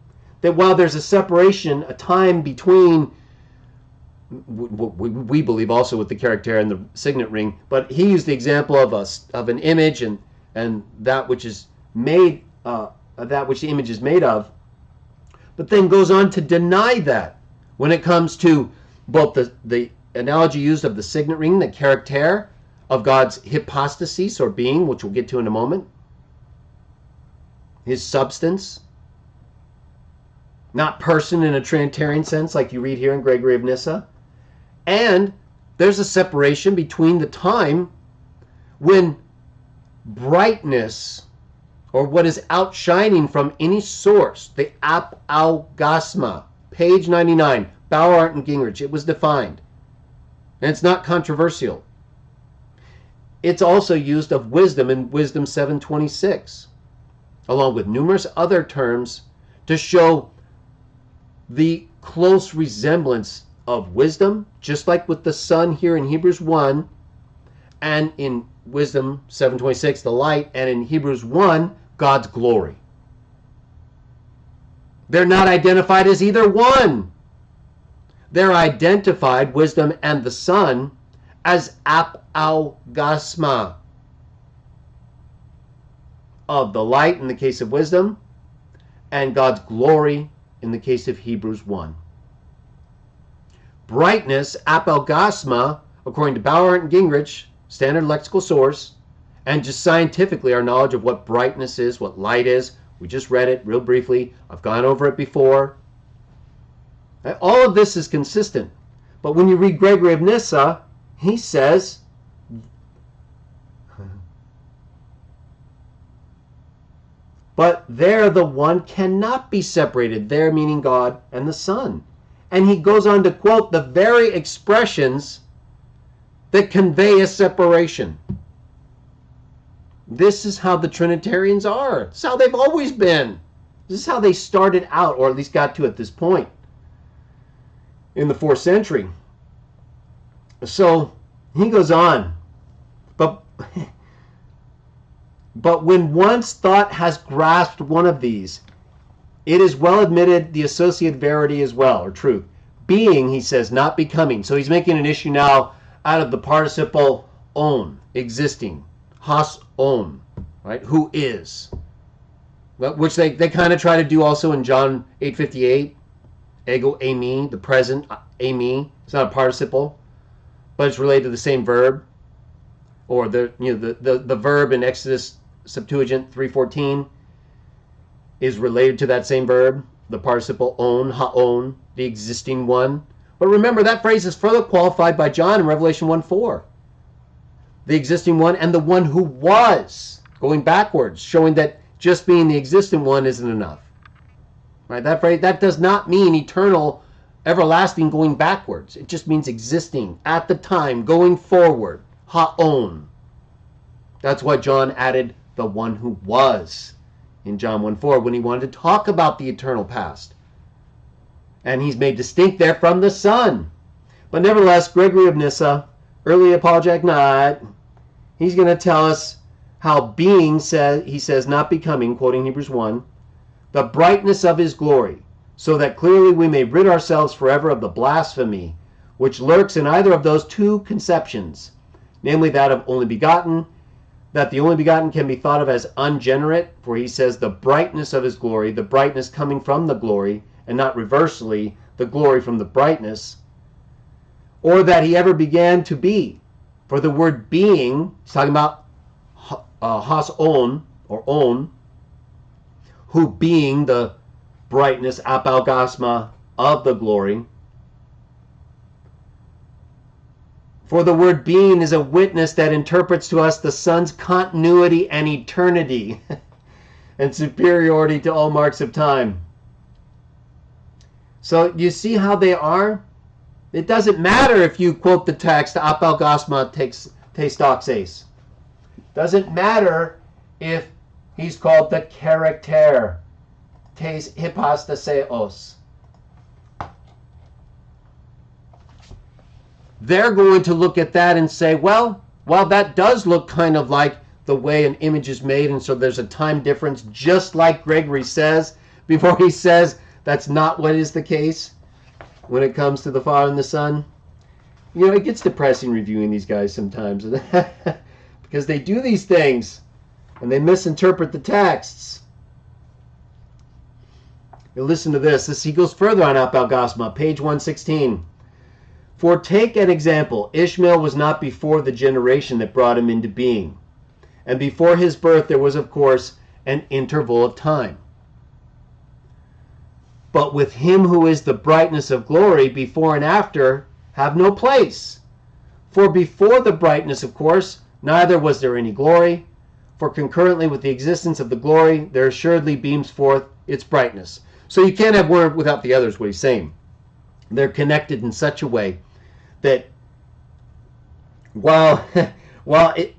that while there's a separation, a time between, we believe also with the character and the signet ring, but he used the example of an image and that which is made, that which the image is made of, but then goes on to deny that when it comes to both the analogy used of the signet ring, the character of God's hypostasis or being, which we'll get to in a moment, his substance, not person in a Trinitarian sense like you read here in Gregory of Nyssa. And there's a separation between the time when brightness, or what is outshining from any source, the apaugasma, page 99, Bauer, Arndt, and Gingrich, it was defined. And it's not controversial. It's also used of wisdom in Wisdom 7:26, along with numerous other terms to show the close resemblance of wisdom, just like with the sun here in Hebrews 1, and in Wisdom 7:26, the light, and in Hebrews 1, God's glory. They're not identified as either one. They're identified, wisdom and the sun, as apaugasma, of the light in the case of wisdom, and God's glory in the case of Hebrews 1. Brightness, apaugasma, according to Bauer and Gingrich, standard lexical source, and just scientifically our knowledge of what brightness is, what light is. We just read it real briefly. I've gone over it before. All of this is consistent. But when you read Gregory of Nyssa, he says, but there the one cannot be separated, there meaning God and the Son. And he goes on to quote the very expressions that convey a separation. This is how the Trinitarians are. This is how they've always been. This is how they started out, or at least got to at this point in the 4th century. So he goes on, but when one's thought has grasped one of these, it is well admitted the associated verity as well, or truth. Being, he says, not becoming. So he's making an issue now out of the participle on, existing, has on, right? Who is, which they kind of try to do also in John 8:58. Ego eimi, the present eimi. It's not a participle, but it's related to the same verb, or the verb in Exodus Septuagint 3:14 is related to that same verb, the participle on, haon, the existing one. But remember, that phrase is further qualified by John in Revelation 1:4. The existing one and the one who was, going backwards, showing that just being the existing one isn't enough. Right? That phrase, that does not mean eternal, everlasting, going backwards. It just means existing at the time, going forward. Haon. That's why John added the one who was in John 1:4 when he wanted to talk about the eternal past. And he's made distinct there from the Son. But nevertheless, Gregory of Nyssa, early apologetic knight, he's going to tell us how being, he says, not becoming, quoting Hebrews 1, the brightness of his glory, so that clearly we may rid ourselves forever of the blasphemy which lurks in either of those two conceptions, namely that of only begotten, that the only begotten can be thought of as ungenerate, for he says the brightness of his glory, the brightness coming from the glory, and not reversely, the glory from the brightness, or that he ever began to be. For the word being, he's talking about has on, or on, who being the brightness, apaugasma, of the glory. For the word being is a witness that interprets to us the Son's continuity and eternity and superiority to all marks of time. So you see how they are? It doesn't matter if you quote the text, apaugasma testoxes. Doesn't matter if he's called the character, tes hypostaseos. They're going to look at that and say, well, that does look kind of like the way an image is made, and so there's a time difference, just like Gregory says, before he says that's not what is the case when it comes to the Father and the Son. You know, it gets depressing reviewing these guys sometimes because they do these things and they misinterpret the texts. You listen to this. He goes further on apaugasma, page 116. For take an example, Ishmael was not before the generation that brought him into being. And before his birth there was, of course, an interval of time. But with him who is the brightness of glory, before and after have no place. For before the brightness, of course, neither was there any glory. For concurrently with the existence of the glory, there assuredly beams forth its brightness. So you can't have one without the other, is what he's saying. They're connected in such a way that while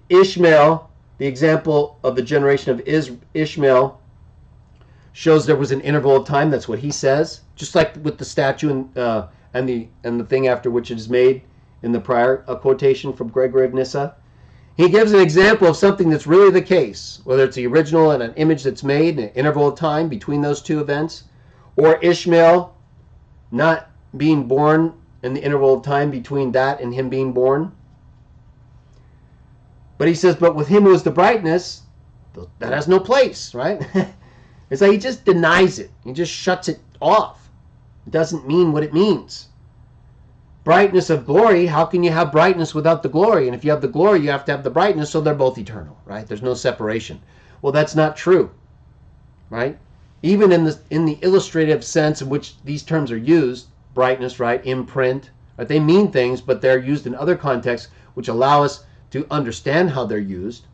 Ishmael, the example of the generation of Ishmael, shows there was an interval of time, that's what he says, just like with the statue and the thing after which it is made in the prior quotation from Gregory of Nyssa. He gives an example of something that's really the case, whether it's the original and an image that's made in an interval of time between those two events, or Ishmael not being born in the interval of time between that and him being born. But he says, but with him who is the brightness, that has no place, right? It's like he just denies it. He just shuts it off. It doesn't mean what it means. Brightness of glory, how can you have brightness without the glory? And if you have the glory, you have to have the brightness, so they're both eternal, right? There's no separation. Well, that's not true, right? Even in the illustrative sense in which these terms are used, brightness, right, imprint, right? They mean things, but they're used in other contexts which allow us to understand how they're used.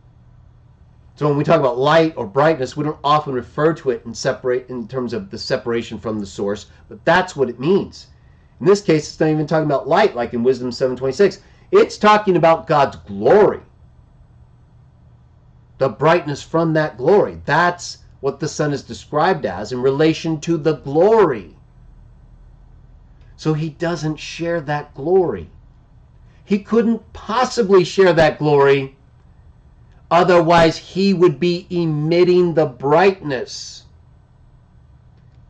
So when we talk about light or brightness, we don't often refer to it in terms of the separation from the source, but that's what it means. In this case, it's not even talking about light like in Wisdom 7:26. It's talking about God's glory. The brightness from that glory. That's what the Son is described as in relation to the glory. So he doesn't share that glory. He couldn't possibly share that glory. Otherwise, he would be emitting the brightness.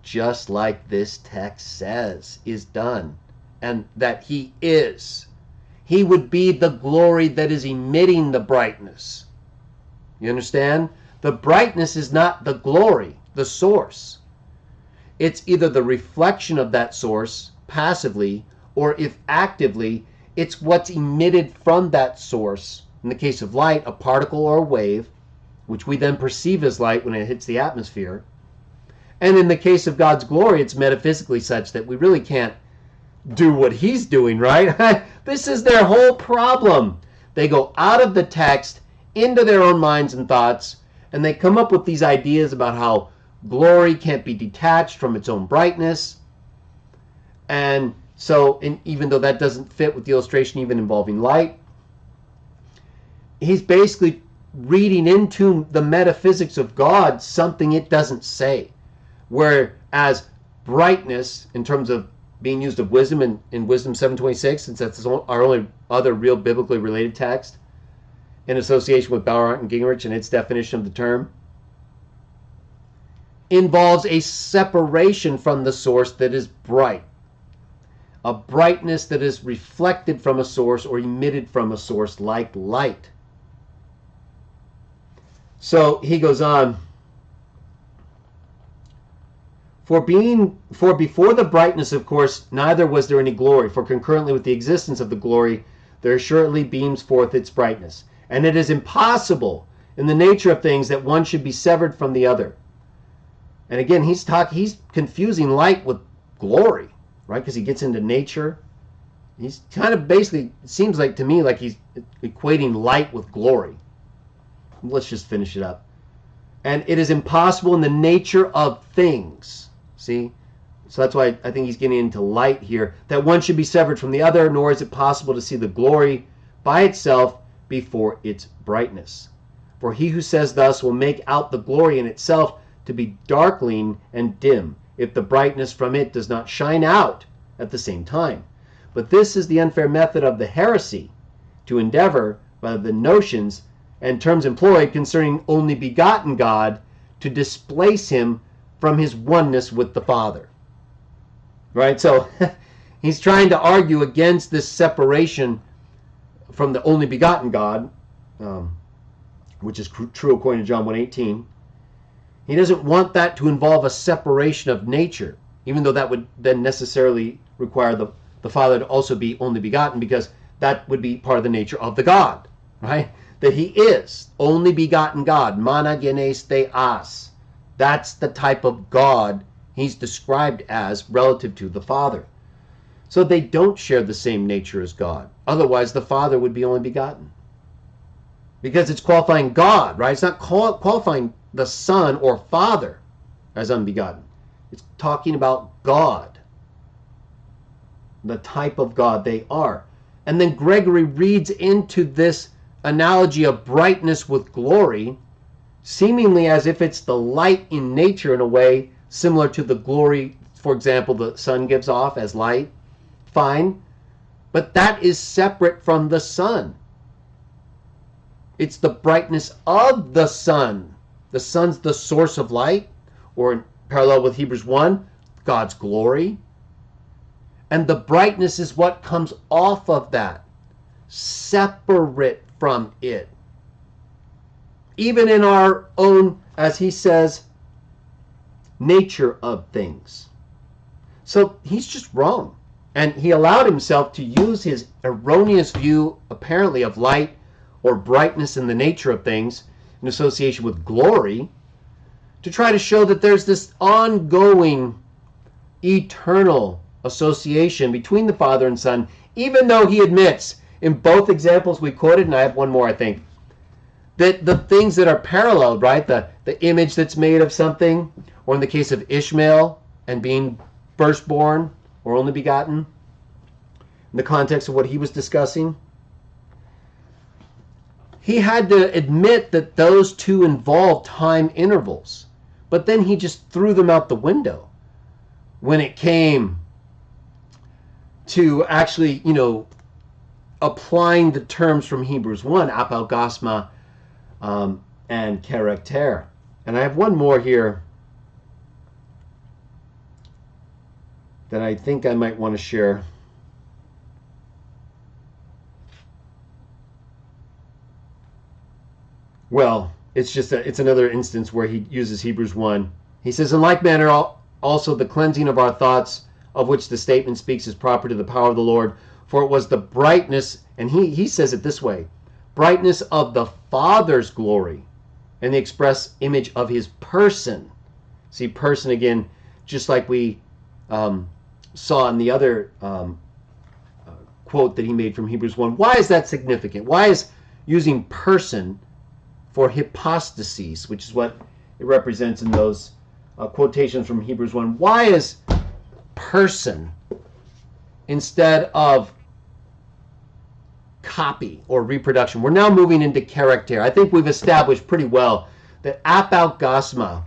Just like this text says is done. And that he is. He would be the glory that is emitting the brightness. You understand? The brightness is not the glory, the source. It's either the reflection of that source passively, or if actively, it's what's emitted from that source. In the case of light, a particle or a wave, which we then perceive as light when it hits the atmosphere. And in the case of God's glory, it's metaphysically such that we really can't do what he's doing, right? This is their whole problem. They go out of the text into their own minds and thoughts, and they come up with these ideas about how glory can't be detached from its own brightness. And so, even though that doesn't fit with the illustration even involving light, he's basically reading into the metaphysics of God something it doesn't say. Whereas brightness, in terms of being used of wisdom in Wisdom 7:26, since that's our only other real biblically related text, in association with Bauer and Gingrich and its definition of the term, involves a separation from the source that is bright. A brightness that is reflected from a source or emitted from a source like light. So he goes on, For before the brightness, of course, neither was there any glory, for concurrently with the existence of the glory, there assuredly beams forth its brightness. And it is impossible in the nature of things that one should be severed from the other. And again, he's confusing light with glory, right? Because he gets into nature. He's kind of basically, it seems like to me like he's equating light with glory. Let's just finish it up. And it is impossible in the nature of things. See? So that's why I think he's getting into light here. That one should be severed from the other, nor is it possible to see the glory by itself before its brightness. For he who says thus will make out the glory in itself to be darkling and dim, if the brightness from it does not shine out at the same time. But this is the unfair method of the heresy, to endeavor, by the notions and terms employed concerning only begotten God, to displace him from his oneness with the Father. Right? So he's trying to argue against this separation from the only begotten God, which is true according to John 1:18. He doesn't want that to involve a separation of nature, even though that would then necessarily require the Father to also be only begotten, because that would be part of the nature of the God, right? That he is only begotten God, monogenes theos. That's the type of God he's described as relative to the Father. So they don't share the same nature as God. Otherwise, the Father would be only begotten. Because it's qualifying God, right? It's not qualifying the Son or Father as unbegotten. It's talking about God, the type of God they are. And then Gregory reads into this analogy of brightness with glory, seemingly as if it's the light in nature in a way similar to the glory, for example, the sun gives off as light. Fine. But that is separate from the sun. It's the brightness of the sun. The sun's the source of light, or in parallel with Hebrews 1, God's glory. And the brightness is what comes off of that, separate from it. Even in our own, as he says, nature of things. So he's just wrong. And he allowed himself to use his erroneous view, apparently, of light or brightness in the nature of things in association with glory to try to show that there's this ongoing, eternal association between the Father and Son, even though he admits in both examples we quoted, and I have one more, I think, that the things that are paralleled, right, the image that's made of something, or in the case of Ishmael and being firstborn or only begotten, in the context of what he was discussing, he had to admit that those two involve time intervals. But then he just threw them out the window when it came to actually, applying the terms from Hebrews 1, apalgasma and character. And I have one more here that I think I might want to share. Well, it's another instance where he uses Hebrews 1. He says, in like manner also the cleansing of our thoughts, of which the statement speaks, is proper to the power of the Lord. For it was the brightness, and he says it this way, brightness of the Father's glory and the express image of his person. See, person again, just like we saw in the other quote that he made from Hebrews 1. Why is that significant? Why is using person for hypostases, which is what it represents in those quotations from Hebrews 1. Why is person instead of copy or reproduction? We're now moving into character. I think we've established pretty well that apogasma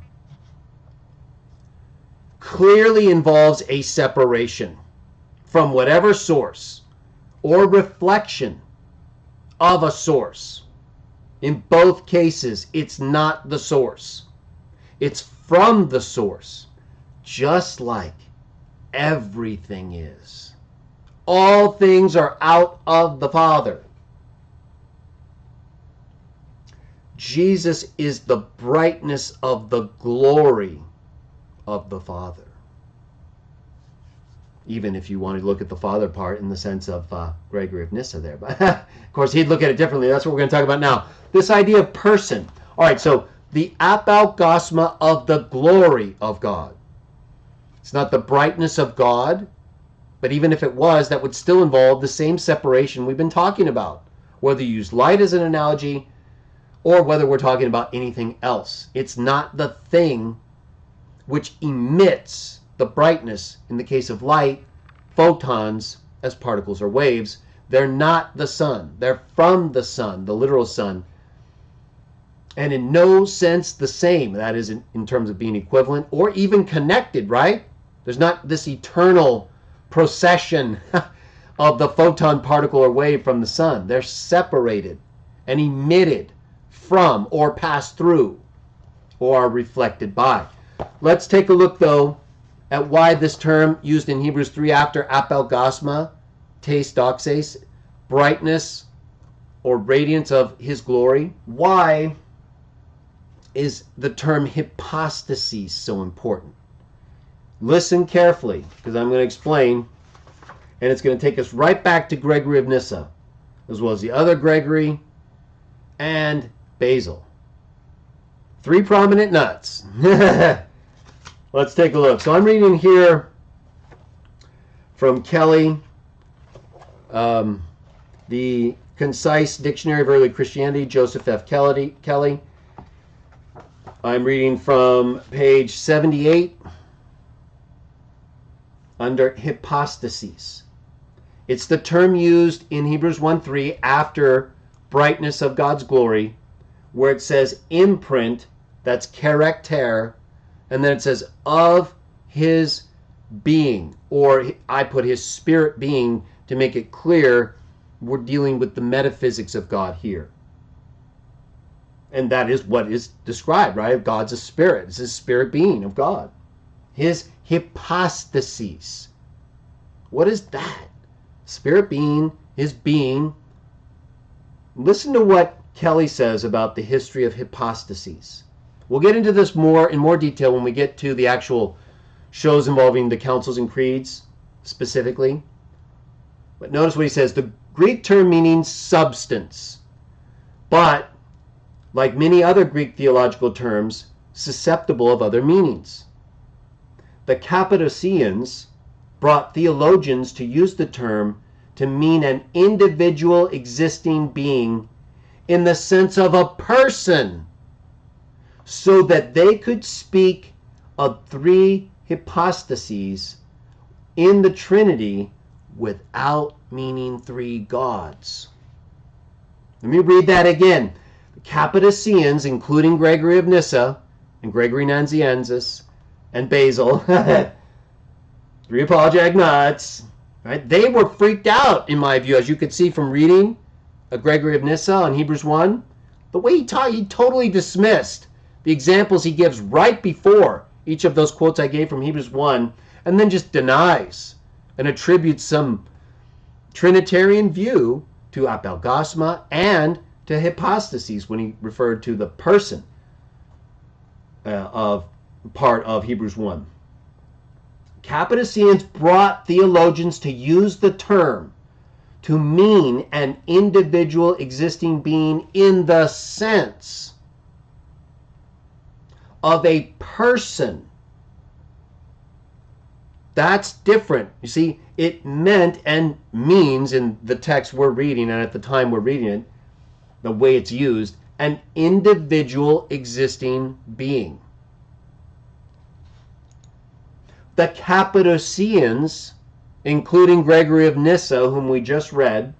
clearly involves a separation from whatever source or reflection of a source. In both cases, it's not the source. It's from the source, just like everything is. All things are out of the Father. Jesus is the brightness of the glory of the Father. Even if you want to look at the Father part in the sense of Gregory of Nyssa there. But of course, he'd look at it differently. That's what we're going to talk about now. This idea of person. All right, so the apogasma of the glory of God. It's not the brightness of God, but even if it was, that would still involve the same separation we've been talking about. Whether you use light as an analogy or whether we're talking about anything else. It's not the thing which emits the brightness. In the case of light, photons as particles or waves, they're not the sun. They're from the sun, the literal sun. And in no sense the same. That is in terms of being equivalent or even connected, right? There's not this eternal procession of the photon, particle, or wave from the sun. They're separated and emitted from or pass through or are reflected by. Let's take a look, though, at why this term used in Hebrews 3 after apogasma, tes doxes, brightness or radiance of his glory. Why is the term hypostasis so important? Listen carefully, because I'm going to explain, and it's going to take us right back to Gregory of Nyssa, as well as the other Gregory and Basil. Three prominent nuts. Let's take a look. So I'm reading here from Kelly, the Concise Dictionary of Early Christianity, Joseph F. Kelly. I'm reading from page 78 under hypostasis. It's the term used in Hebrews 1:3 after brightness of God's glory, where it says imprint, that's character, and then it says of his being, or I put his spirit being to make it clear we're dealing with the metaphysics of God here. And that is what is described, right? God's a spirit. It's his spirit being of God. His hypostasis. What is that? Spirit being, his being. Listen to what Kelly says about the history of hypostases. We'll get into this in more detail when we get to the actual shows involving the councils and creeds specifically. But notice what he says. The Greek term meaning substance, but like many other Greek theological terms, susceptible of other meanings. The Cappadocians brought theologians to use the term to mean an individual existing being in the sense of a person, so that they could speak of three hypostases in the Trinity without meaning three gods. Let me read that again. The Cappadocians, including Gregory of Nyssa and Gregory Nazianzus and Basil, three apologetic nuts, right? They were freaked out, in my view, as you could see from reading Gregory of Nyssa on Hebrews 1. The way he taught, he totally dismissed the examples he gives right before each of those quotes I gave from Hebrews 1, and then just denies and attributes some Trinitarian view to apogasma and to hypostases when he referred to the person of part of Hebrews 1. Cappadocians brought theologians to use the term to mean an individual existing being in the sense of a person. That's different. You see, it meant and means in the text we're reading, and at the time we're reading it, the way it's used, an individual existing being. the Cappadocians, including Gregory of Nyssa, whom we just read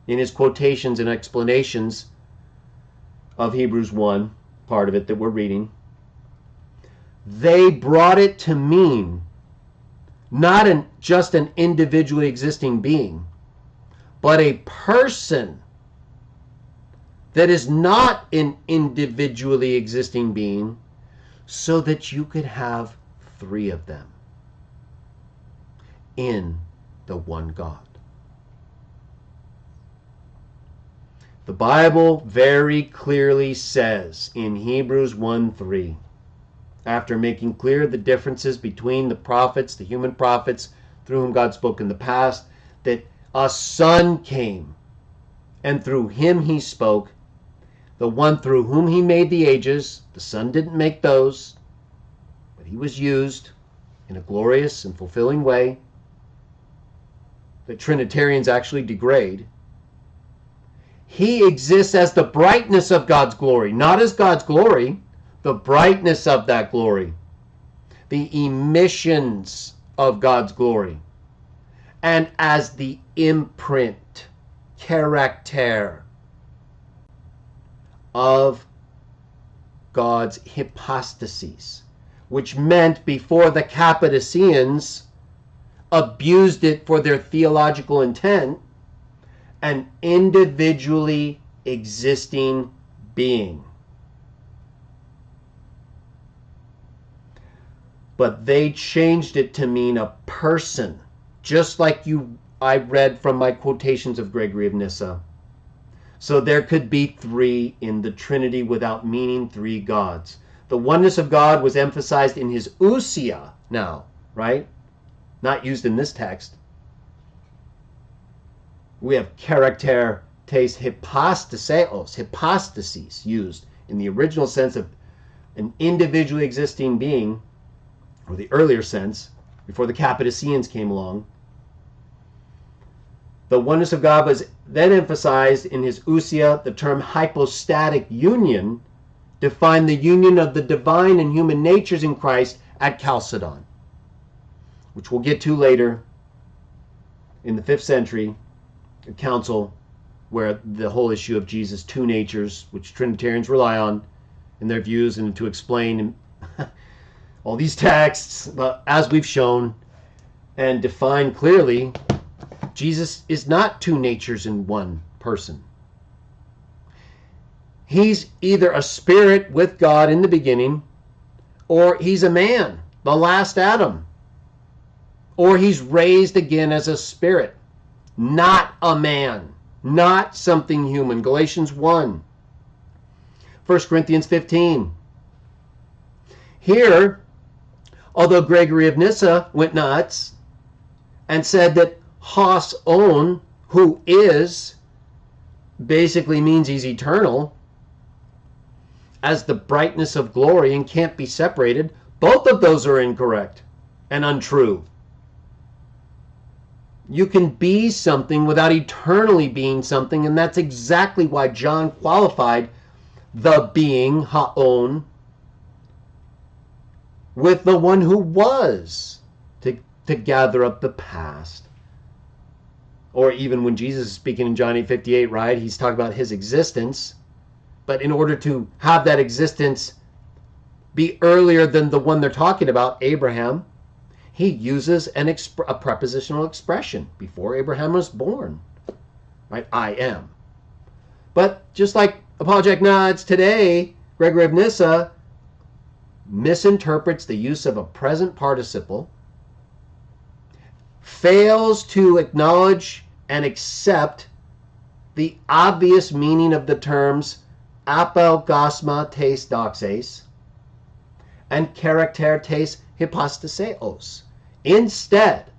in his quotations and explanations of Hebrews 1, part of it that we're reading, they brought it to mean not just an individually existing being, but a person that is not an individually existing being, so that you could have three of them in the one God. The Bible very clearly says in Hebrews 1:3, after making clear the differences between the prophets, the human prophets through whom God spoke in the past, that a Son came, and through him he spoke, the one through whom he made the ages. The Son didn't make those, but he was used in a glorious and fulfilling way that Trinitarians actually degrade. He exists as the brightness of God's glory, not as God's glory, the brightness of that glory, the emissions of God's glory, and as the imprint, character of God's hypostases, which meant before the Cappadocians abused it for their theological intent, an individually existing being. But they changed it to mean a person, just like I read from my quotations of Gregory of Nyssa. So there could be three in the Trinity without meaning three gods. The oneness of God was emphasized in his ousia now, right? Not used in this text. We have character, taste, hypostaseos, hypostases used in the original sense of an individually existing being, or the earlier sense, before the Cappadocians came along. The oneness of God was then emphasized in his ousia. The term hypostatic union defined the union of the divine and human natures in Christ at Chalcedon, which we'll get to later in the 5th century, a council where the whole issue of Jesus' two natures, which Trinitarians rely on in their views and to explain all these texts, but as we've shown and defined clearly, Jesus is not two natures in one person. He's either a spirit with God in the beginning, or he's a man, the last Adam, or he's raised again as a spirit, not a man, not something human. Galatians 1, 1 Corinthians 15. Here, although Gregory of Nyssa went nuts and said that Hos on, who is, basically means he's eternal, as the brightness of glory and can't be separated, both of those are incorrect and untrue. You can be something without eternally being something, and that's exactly why John qualified the being, haon, with the one who was, to gather up the past. Or even when Jesus is speaking in John 8:58, right? He's talking about his existence. But in order to have that existence be earlier than the one they're talking about, Abraham, he uses a prepositional expression before Abraham was born. Right? I am. But just like apologetic nods today, Gregory of Nyssa misinterprets the use of a present participle, fails to acknowledge and accept the obvious meaning of the terms apelgasma tes doxes and character tes hypostaseos. Instead,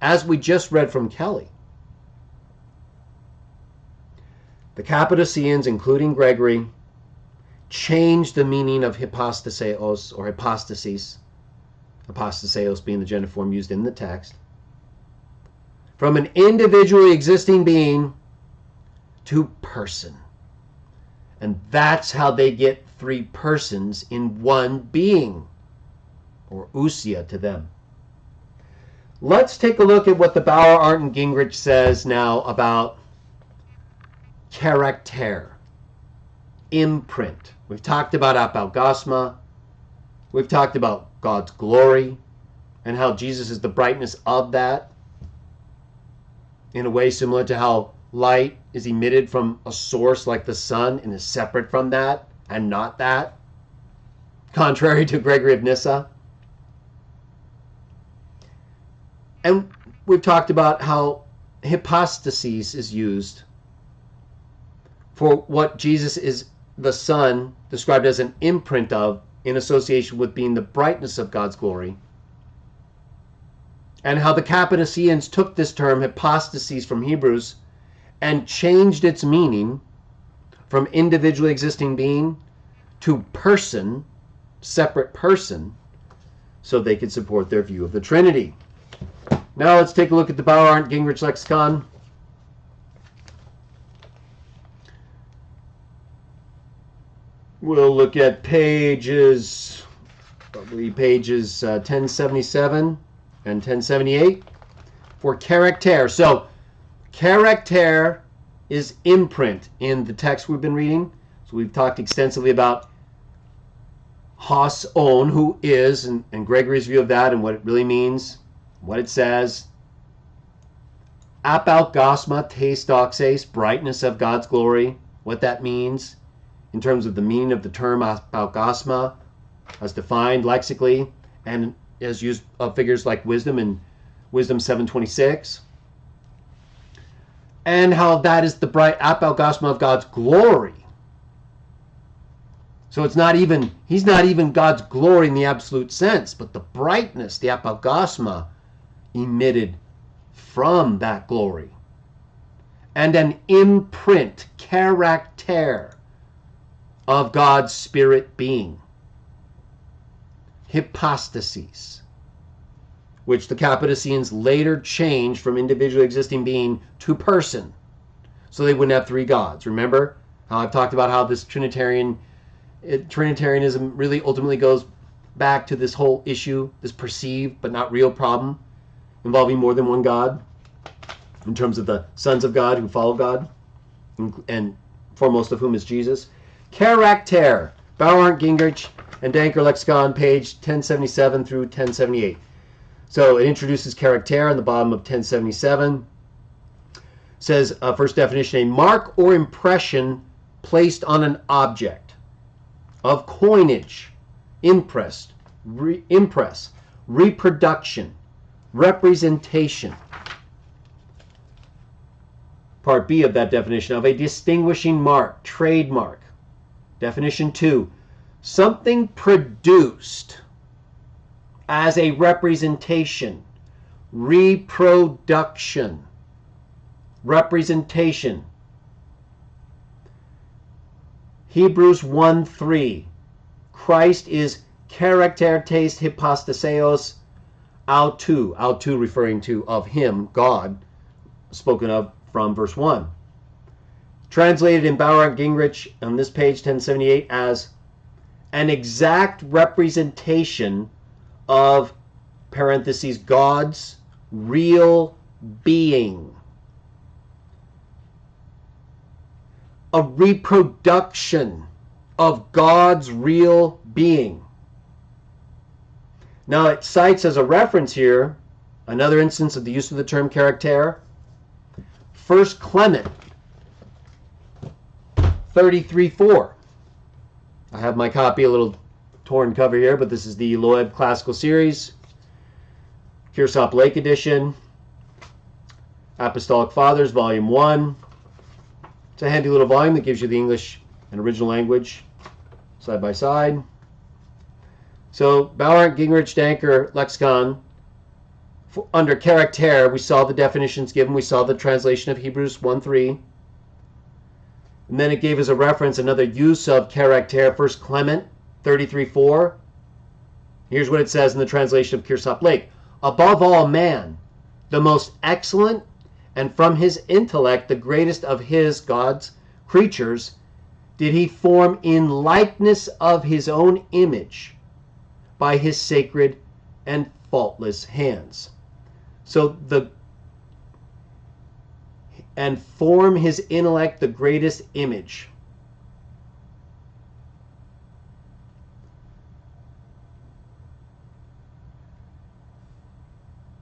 as we just read from Kelly, the Cappadocians, including Gregory, changed the meaning of hypostaseos or hypostases, hypostaseos being the genitive form used in the text, from an individually existing being to person. And that's how they get three persons in one being, or ousia to them. Let's take a look at what the Bauer, Arndt, and Gingrich says now about character, imprint. We've talked about apaugasma. We've talked about God's glory and how Jesus is the brightness of that, in a way similar to how light is emitted from a source like the sun and is separate from that and not that, contrary to Gregory of Nyssa. And we've talked about how hypostasis is used for what Jesus is, the Son, described as an imprint of, in association with being the brightness of God's glory. And how the Cappadocians took this term hypostasis from Hebrews and changed its meaning from individually existing being to person, separate person, so they could support their view of the Trinity. Now let's take a look at the Bauer, Arndt, Gingrich lexicon. We'll look at pages, probably pages 1077 and 1078 for character. So character is imprint in the text we've been reading. So we've talked extensively about Haas on, who is, and Gregory's view of that and what it really means, what it says. Apaugasma, tes doxes, brightness of God's glory, what that means in terms of the meaning of the term apaugasma as defined lexically and as used of figures like wisdom in Wisdom 7:26. And how that is the bright apaugasma of God's glory. So it's not even, he's not even God's glory in the absolute sense, but the brightness, the apaugasma, emitted from that glory. And an imprint, character of God's spirit being. Hypostasis, which the Cappadocians later changed from individually existing being to person, so they wouldn't have three gods. Remember how I've talked about how this Trinitarianism really ultimately goes back to this whole issue, this perceived but not real problem involving more than one God, in terms of the sons of God who follow God, and foremost of whom is Jesus. Character, Bauer, Gingrich, and Danker lexicon, page 1077 through 1078. So it introduces character on the bottom of 1077. Says, first definition, a mark or impression placed on an object of coinage, impress, reproduction, representation. Part B of that definition, of a distinguishing mark, trademark. Definition 2, something produced as a representation, reproduction, representation. Hebrews 1:3, Christ is character tes hypostaseos autou referring to of him, God, spoken of from verse 1. Translated in Bauer and Gingrich on this page 1078 as an exact representation of, parentheses, God's real being. A reproduction of God's real being. Now it cites as a reference here another instance of the use of the term character. 1 Clement 33:4. I have my copy, a little torn cover here, but this is the Loeb Classical Series, Kearsarge Lake Edition, Apostolic Fathers, Volume 1. It's a handy little volume that gives you the English and original language side by side. So, Bauer, Gingrich, Danker, lexicon. Under character, we saw the definitions given. We saw the translation of Hebrews 1:3. And then it gave us a reference, another use of character, 1 Clement 33:4. Here's what it says in the translation of Kearsarge Lake. Above all man, the most excellent, and from his intellect the greatest of his, God's, creatures, did he form in likeness of his own image by his sacred and faultless hands. So and form his intellect the greatest image.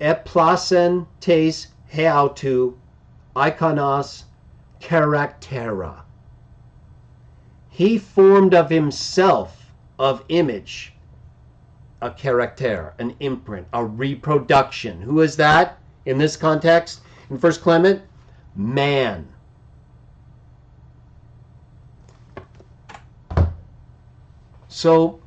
Eplasen tes heautu ikonos charaktera. He formed of himself of image a character, an imprint, a reproduction. Who is that in this context? In 1 Clement, man. So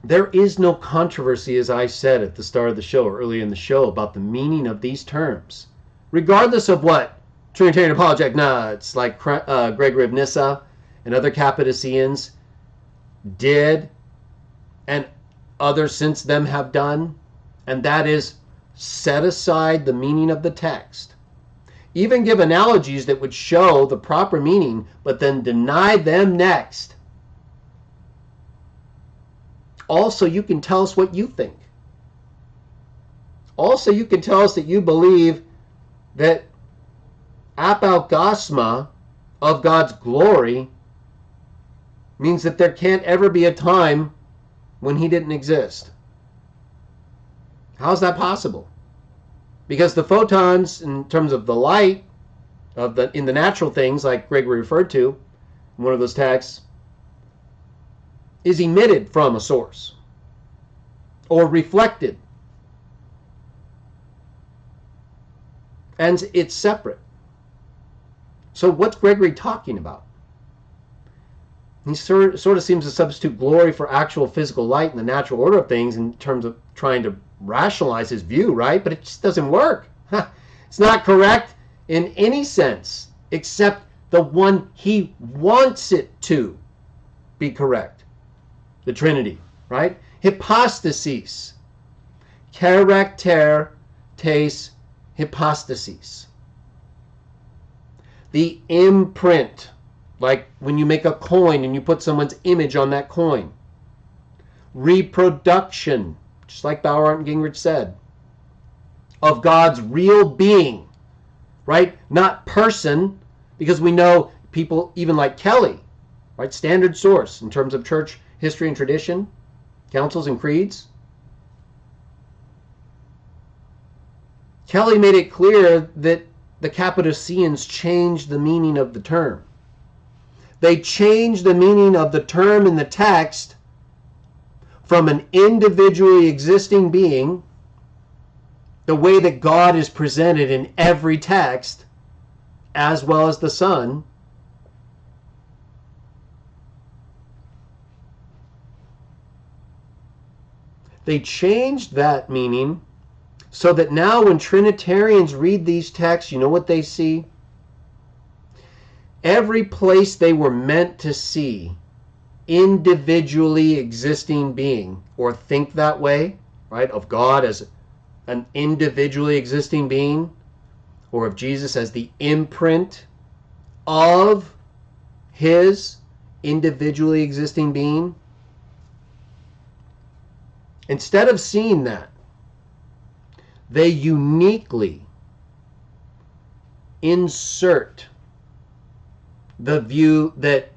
there is no controversy, as I said at the start of the show, early in the show, about the meaning of these terms. Regardless of what Trinitarian apologetic nuts like Gregory of Nyssa and other Cappadocians did, and others since them have done, and that is set aside the meaning of the text. Even give analogies that would show the proper meaning, but then deny them next. Also, you can tell us what you think. Also, you can tell us that you believe that apaugasma of God's glory means that there can't ever be a time when he didn't exist. How is that possible? Because the photons, in terms of the light in the natural things, like Gregory referred to in one of those texts, is emitted from a source or reflected, and it's separate. So what's Gregory talking about? He sort of seems to substitute glory for actual physical light in the natural order of things in terms of trying to rationalize his view, right? But it just doesn't work. It's not correct in any sense except the one he wants it to be correct. The Trinity, right? Hypostasis. Character tes hypostasis. The imprint, like when you make a coin and you put someone's image on that coin. Reproduction, just like Bauer and Gingrich said, of God's real being, right? Not person, because we know people even like Kelly, right? Standard source in terms of church history and tradition, councils and creeds. Kelly made it clear that the Cappadocians changed the meaning of the term. They changed the meaning of the term in the text from an individually existing being, the way that God is presented in every text, as well as the Son, they changed that meaning so that now when Trinitarians read these texts, you know what they see? Every place they were meant to see individually existing being, or think that way, right, of God as an individually existing being, or of Jesus as the imprint of his individually existing being. Instead of seeing that, they uniquely insert the view that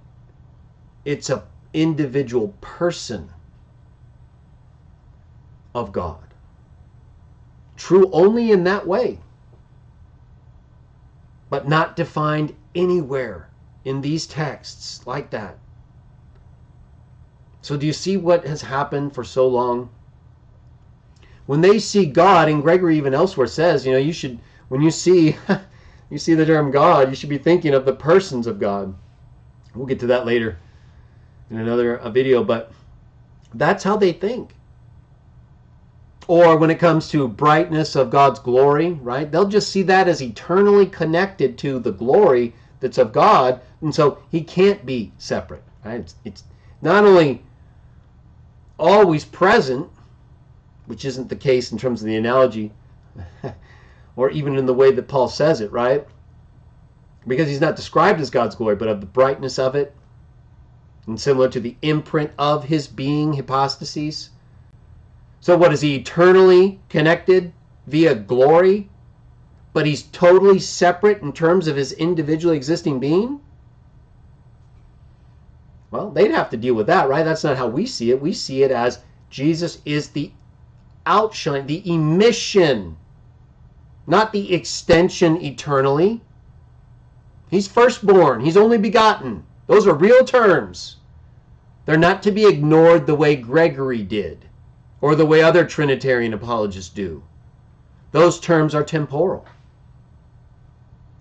it's an individual person of God. True only in that way, but not defined anywhere in these texts like that. So do you see what has happened for so long? When they see God, and Gregory even elsewhere says, you should, when you see the term God, you should be thinking of the persons of God. We'll get to that later in another video, but that's how they think. Or when it comes to brightness of God's glory, right? They'll just see that as eternally connected to the glory that's of God, and so he can't be separate, right? It's not only always present, which isn't the case in terms of the analogy, or even in the way that Paul says it, right? Because he's not described as God's glory, but of the brightness of it, and similar to the imprint of his being, hypostasis. So what is he eternally connected via glory, but he's totally separate in terms of his individually existing being? Well, they'd have to deal with that, right? That's not how we see it. We see it as Jesus is the outshine, the emission, not the extension eternally. He's firstborn. He's only begotten. Those are real terms. They're not to be ignored the way Gregory did or the way other Trinitarian apologists do. Those terms are temporal.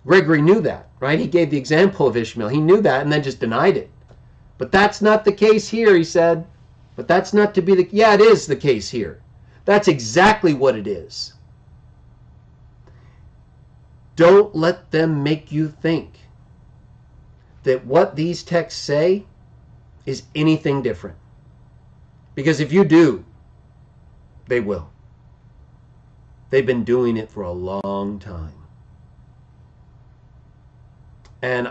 Gregory knew that, right? He gave the example of Ishmael. He knew that and then just denied it. But that's not the case here, he said. But that's not to be the... Yeah, it is the case here. That's exactly what it is. Don't let them make you think that what these texts say is anything different. Because if you do, they will. They've been doing it for a long time. And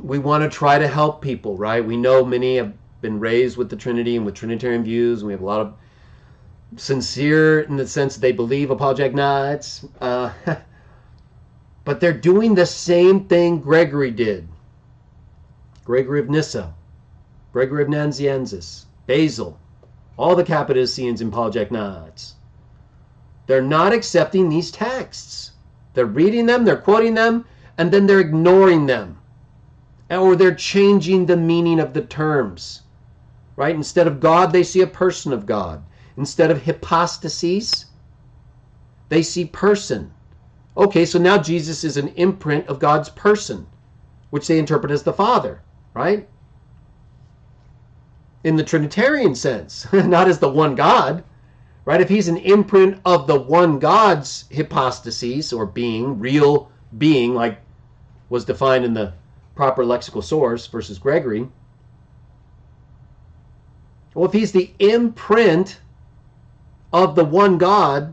we want to try to help people, right? We know many have been raised with the Trinity and with Trinitarian views. And we have a lot of sincere, in the sense that they believe, apologetic nuts. But they're doing the same thing Gregory did. Gregory of Nyssa, Gregory of Nazianzus, Basil, all the Cappadocians and apologetic nuts. They're not accepting these texts. They're reading them, they're quoting them, and then they're ignoring them. Or they're changing the meaning of the terms. Right? Instead of God, they see a person of God. Instead of hypostases, they see person. Okay, so now Jesus is an imprint of God's person, which they interpret as the Father, right? In the Trinitarian sense, not as the one God, right? If he's an imprint of the one God's hypostases or being, real being, like was defined in the proper lexical source versus Gregory. Well, if he's the imprint of the one God,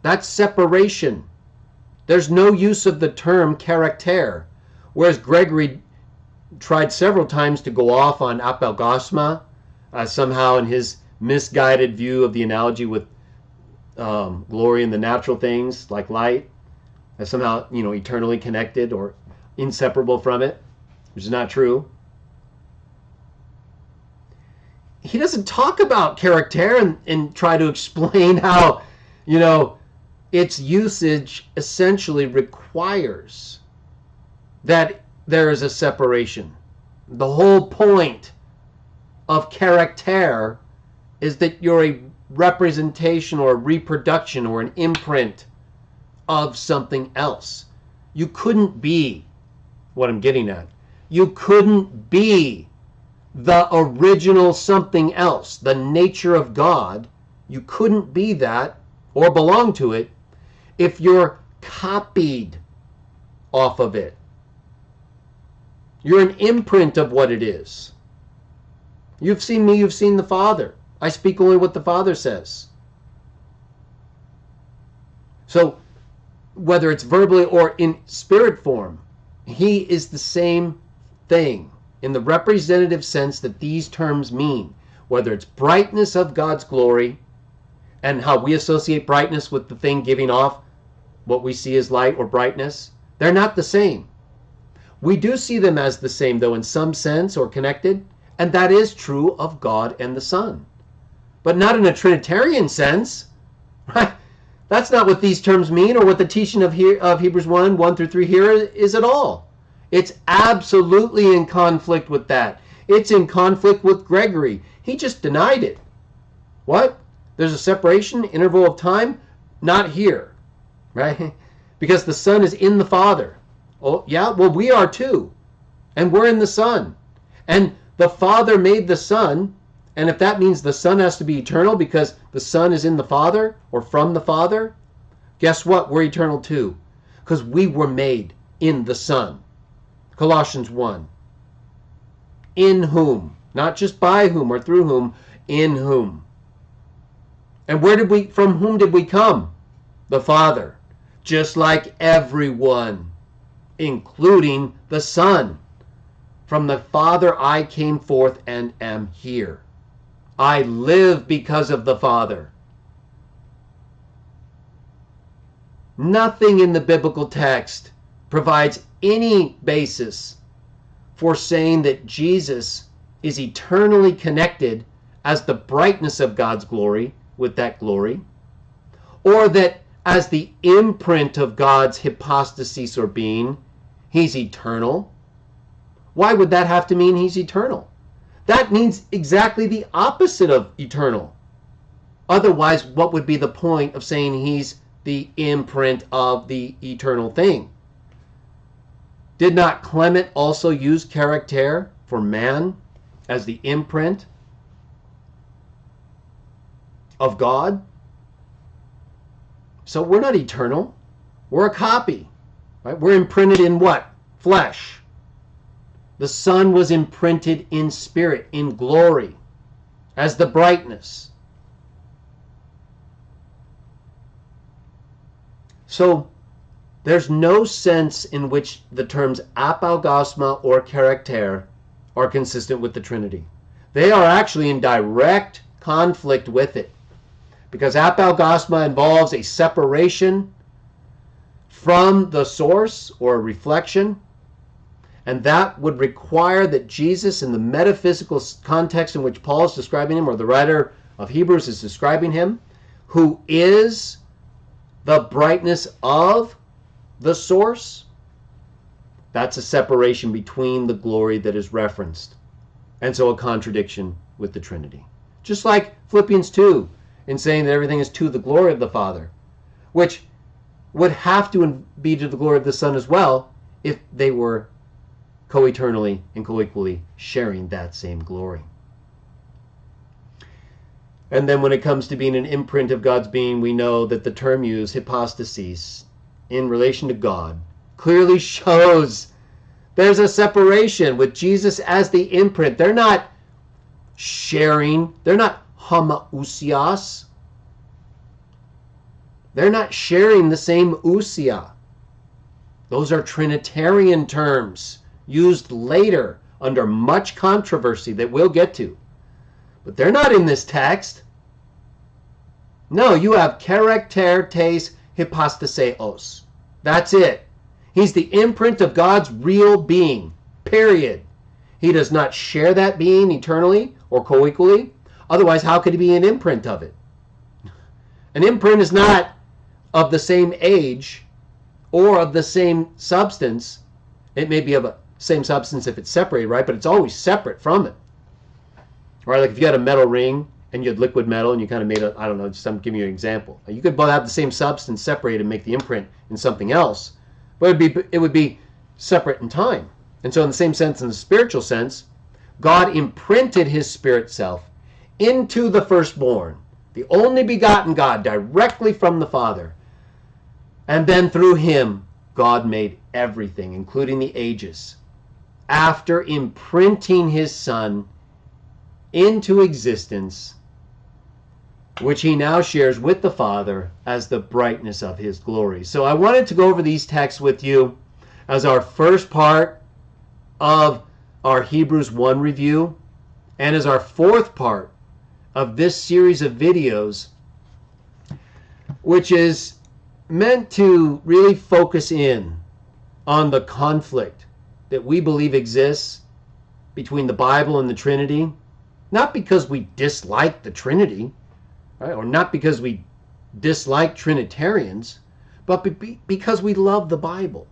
that's separation. There's no use of the term character, whereas Gregory tried several times to go off on apelgasma, somehow in his misguided view of the analogy with glory and the natural things like light, as somehow eternally connected or inseparable from it, which is not true. He doesn't talk about character and try to explain how its usage essentially requires that there is a separation. The whole point of character is that you're a representation or a reproduction or an imprint of something else. You couldn't be, what I'm getting at, you couldn't be the original something else, the nature of God. You couldn't be that or belong to it if you're copied off of it. You're an imprint of what it is. You've seen me, you've seen the Father. I speak only what the Father says. So, whether it's verbally or in spirit form, he is the same thing in the representative sense that these terms mean. Whether it's brightness of God's glory, and how we associate brightness with the thing giving off what we see as light or brightness, they're not the same. We do see them as the same, though, in some sense or connected, and that is true of God and the Son. But not in a Trinitarian sense, right? That's not what these terms mean or what the teaching of Hebrews 1 through 3 here is at all. It's absolutely in conflict with that. It's in conflict with Gregory. He just denied it. What? There's a separation, interval of time? Not here, right? Because the Son is in the Father. Oh, yeah, well, we are too. And we're in the Son. And the Father made the Son. And if that means the Son has to be eternal because the Son is in the Father or from the Father, guess what? We're eternal too. Because we were made in the Son. Colossians 1. In whom, not just by whom or through whom, in whom. And from whom did we come? The Father. Just like everyone, including the Son. From the Father I came forth and am here. I live because of the Father. Nothing in the biblical text provides any basis for saying that Jesus is eternally connected as the brightness of God's glory with that glory, or that as the imprint of God's hypostasis or being, he's eternal. Why would that have to mean he's eternal? That means exactly the opposite of eternal. Otherwise, what would be the point of saying he's the imprint of the eternal thing? Did not Clement also use character for man as the imprint of God? So we're not eternal. We're a copy. Right? We're imprinted in what? Flesh. The Son was imprinted in spirit, in glory, as the brightness. So there's no sense in which the terms apaugasma or character are consistent with the Trinity. They are actually in direct conflict with it, because apaugasma involves a separation from the source or a reflection, and that would require that Jesus, in the metaphysical context in which Paul is describing him, or the writer of Hebrews is describing him, who is the brightness of the source, that's a separation between the glory that is referenced, and so a contradiction with the Trinity. Just like Philippians 2 in saying that everything is to the glory of the Father, which would have to be to the glory of the Son as well if they were co-eternally and co-equally sharing that same glory. And then when it comes to being an imprint of God's being, we know that the term used, hypostasis, in relation to God, clearly shows there's a separation with Jesus as the imprint. They're not sharing. They're not homoousios. They're not sharing the same ousia. Those are Trinitarian terms used later under much controversy that we'll get to. But they're not in this text. No, you have character tes hypostaseos. That's it. He's the imprint of God's real being, period. He does not share that being eternally or co-equally. Otherwise, how could he be an imprint of it? An imprint is not of the same age or of the same substance. It may be of the same substance if it's separated, right? But it's always separate from it. Right? Like if you had a metal ring and you had liquid metal and you kind of made a, I don't know, just I'm giving you an example. You could both have the same substance separated and make the imprint in something else, but it would be separate in time. And so in the same sense, in the spiritual sense, God imprinted his spirit self into the firstborn, the only begotten God, directly from the Father. And then through him, God made everything, including the ages, after imprinting his Son into existence, which he now shares with the Father as the brightness of his glory. So I wanted to go over these texts with you as our first part of our Hebrews 1 review, and as our fourth part of this series of videos, which is meant to really focus in on the conflict that we believe exists between the Bible and the Trinity, not because we dislike the Trinity, right, or not because we dislike Trinitarians, but because we love the Bible,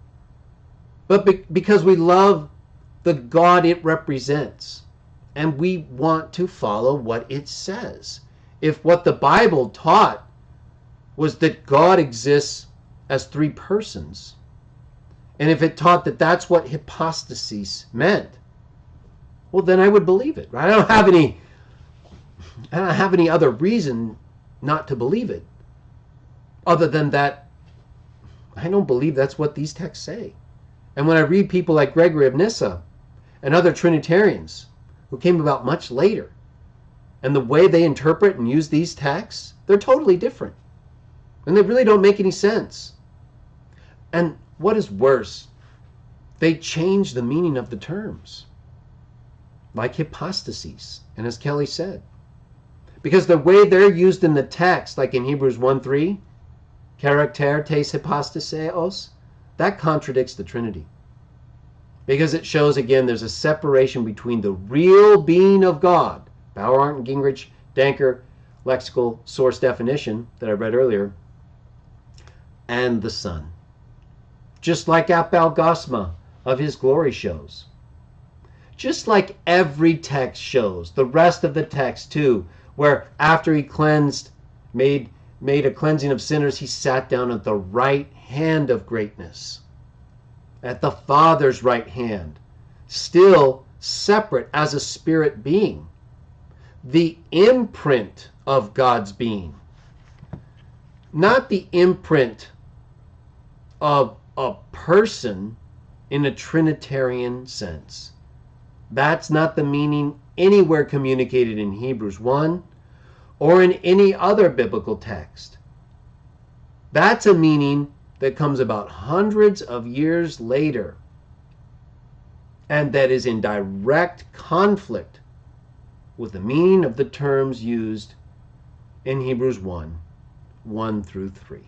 but because we love the God it represents, and we want to follow what it says. If what the Bible taught was that God exists as three persons, and if it taught that that's what hypostasis meant, well, then I would believe it. Right? I don't have any other reason not to believe it, other than that I don't believe that's what these texts say. And when I read people like Gregory of Nyssa and other Trinitarians who came about much later, and the way they interpret and use these texts, they're totally different. And they really don't make any sense. And what is worse, they change the meaning of the terms, like hypostases, and as Kelly said. Because the way they're used in the text, like in Hebrews 1:3, character tes hypostaseos, that contradicts the Trinity. Because it shows, again, there's a separation between the real being of God, Bauer, Gingrich, Danker, lexical source definition that I read earlier, and the Son. Just like apalgasma of his glory shows. Just like every text shows, the rest of the text too, where after he cleansed, made a cleansing of sinners, he sat down at the right hand of greatness, at the Father's right hand, still separate as a spirit being, the imprint of God's being, not the imprint of a person in a Trinitarian sense. That's not the meaning anywhere communicated in Hebrews 1 or in any other biblical text. That's a meaning that comes about hundreds of years later and that is in direct conflict with the meaning of the terms used in Hebrews 1, 1 through 3.